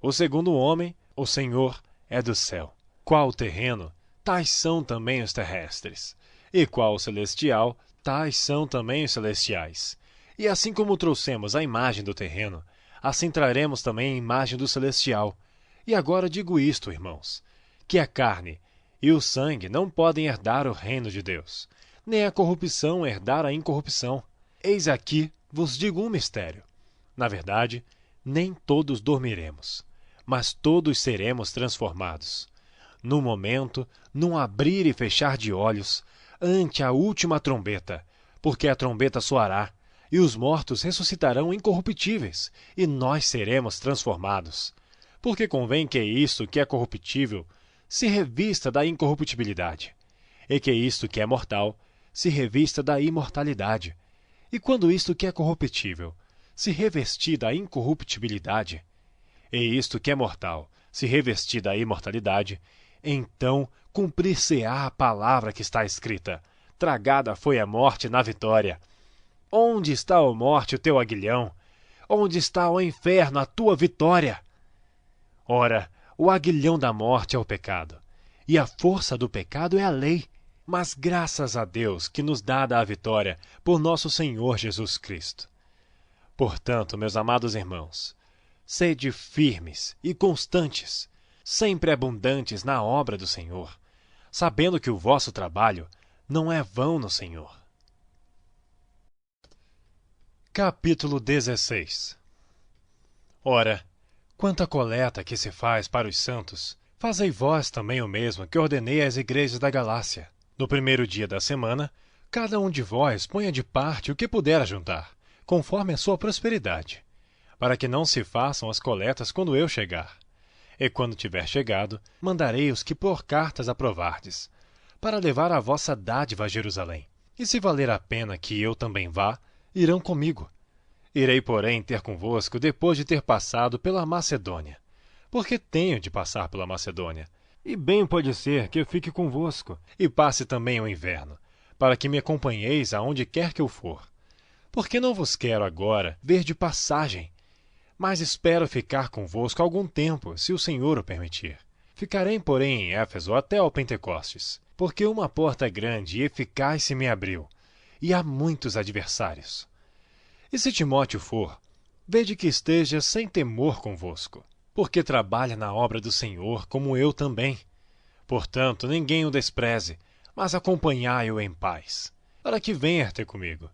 O segundo homem, o Senhor, é do céu. Qual terreno, tais são também os terrestres. E qual celestial, tais são também os celestiais. E assim como trouxemos a imagem do terreno, assim traremos também a imagem do celestial. E agora digo isto, irmãos, que a carne e o sangue não podem herdar o reino de Deus, nem a corrupção herdar a incorrupção. Eis aqui vos digo um mistério. Na verdade, nem todos dormiremos, mas todos seremos transformados. No momento, num abrir e fechar de olhos, ante a última trombeta, porque a trombeta soará, e os mortos ressuscitarão incorruptíveis, e nós seremos transformados. Porque convém que isto que é corruptível se revista da incorruptibilidade, e que isto que é mortal se revista da imortalidade. E quando isto que é corruptível se revestir da incorruptibilidade, e isto que é mortal se revestir da imortalidade, então cumprir-se-á a palavra que está escrita: tragada foi a morte na vitória. Onde está, ó morte, o teu aguilhão? Onde está, ó inferno, a tua vitória? Ora, o aguilhão da morte é o pecado, e a força do pecado é a lei. Mas graças a Deus que nos dá a vitória por nosso Senhor Jesus Cristo. Portanto, meus amados irmãos, sede firmes e constantes, sempre abundantes na obra do Senhor, sabendo que o vosso trabalho não é vão no Senhor. Capítulo 16. Ora, quanto à coleta que se faz para os santos, fazei vós também o mesmo que ordenei às igrejas da Galácia. No primeiro dia da semana, cada um de vós ponha de parte o que puder ajuntar, conforme a sua prosperidade, para que não se façam as coletas quando eu chegar. E quando tiver chegado, mandarei os que por cartas aprovardes, para levar a vossa dádiva a Jerusalém. E se valer a pena que eu também vá, irão comigo. Irei, porém, ter convosco depois de ter passado pela Macedônia, porque tenho de passar pela Macedônia. E bem pode ser que eu fique convosco, e passe também o inverno, para que me acompanheis aonde quer que eu for. Porque não vos quero agora ver de passagem, mas espero ficar convosco algum tempo, se o Senhor o permitir. Ficarei, porém, em Éfeso até ao Pentecostes, porque uma porta grande e eficaz se me abriu, e há muitos adversários. E se Timóteo for, vede que esteja sem temor convosco, porque trabalha na obra do Senhor, como eu também. Portanto, ninguém o despreze, mas acompanhai-o em paz, para que venha ter comigo,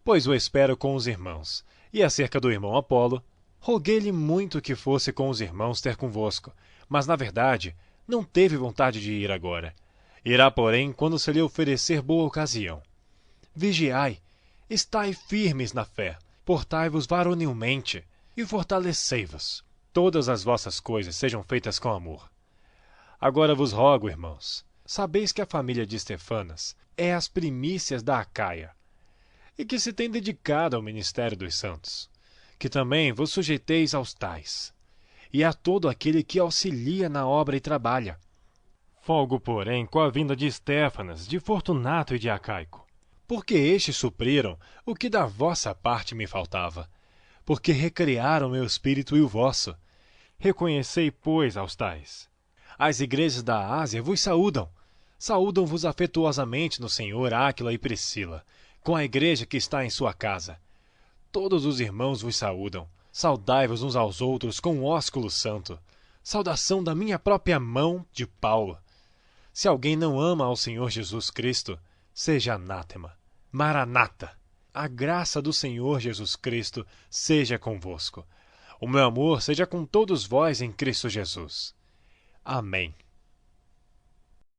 pois o espero com os irmãos. E acerca do irmão Apolo, roguei-lhe muito que fosse com os irmãos ter convosco, mas, na verdade, não teve vontade de ir agora. Irá, porém, quando se lhe oferecer boa ocasião. Vigiai, estai firmes na fé, portai-vos varonilmente, e fortalecei-vos. Todas as vossas coisas sejam feitas com amor. Agora vos rogo, irmãos, sabeis que a família de Estefanas é as primícias da Acaia, e que se tem dedicado ao ministério dos santos, que também vos sujeiteis aos tais, e a todo aquele que auxilia na obra e trabalha. Folgo, porém, com a vinda de Estéfanas, de Fortunato e de Acaico, porque estes supriram o que da vossa parte me faltava, porque recriaram meu espírito e o vosso, Reconhecei, pois, aos tais. As igrejas da Ásia vos saúdam. Saúdam-vos afetuosamente no Senhor Áquila e Priscila, com a igreja que está em sua casa. Todos os irmãos vos saúdam. Saudai-vos uns aos outros com um ósculo santo. Saudação da minha própria mão, de Paulo. Se alguém não ama ao Senhor Jesus Cristo, seja anátema. Maranata! A graça do Senhor Jesus Cristo seja convosco. O meu amor seja com todos vós em Cristo Jesus. Amém.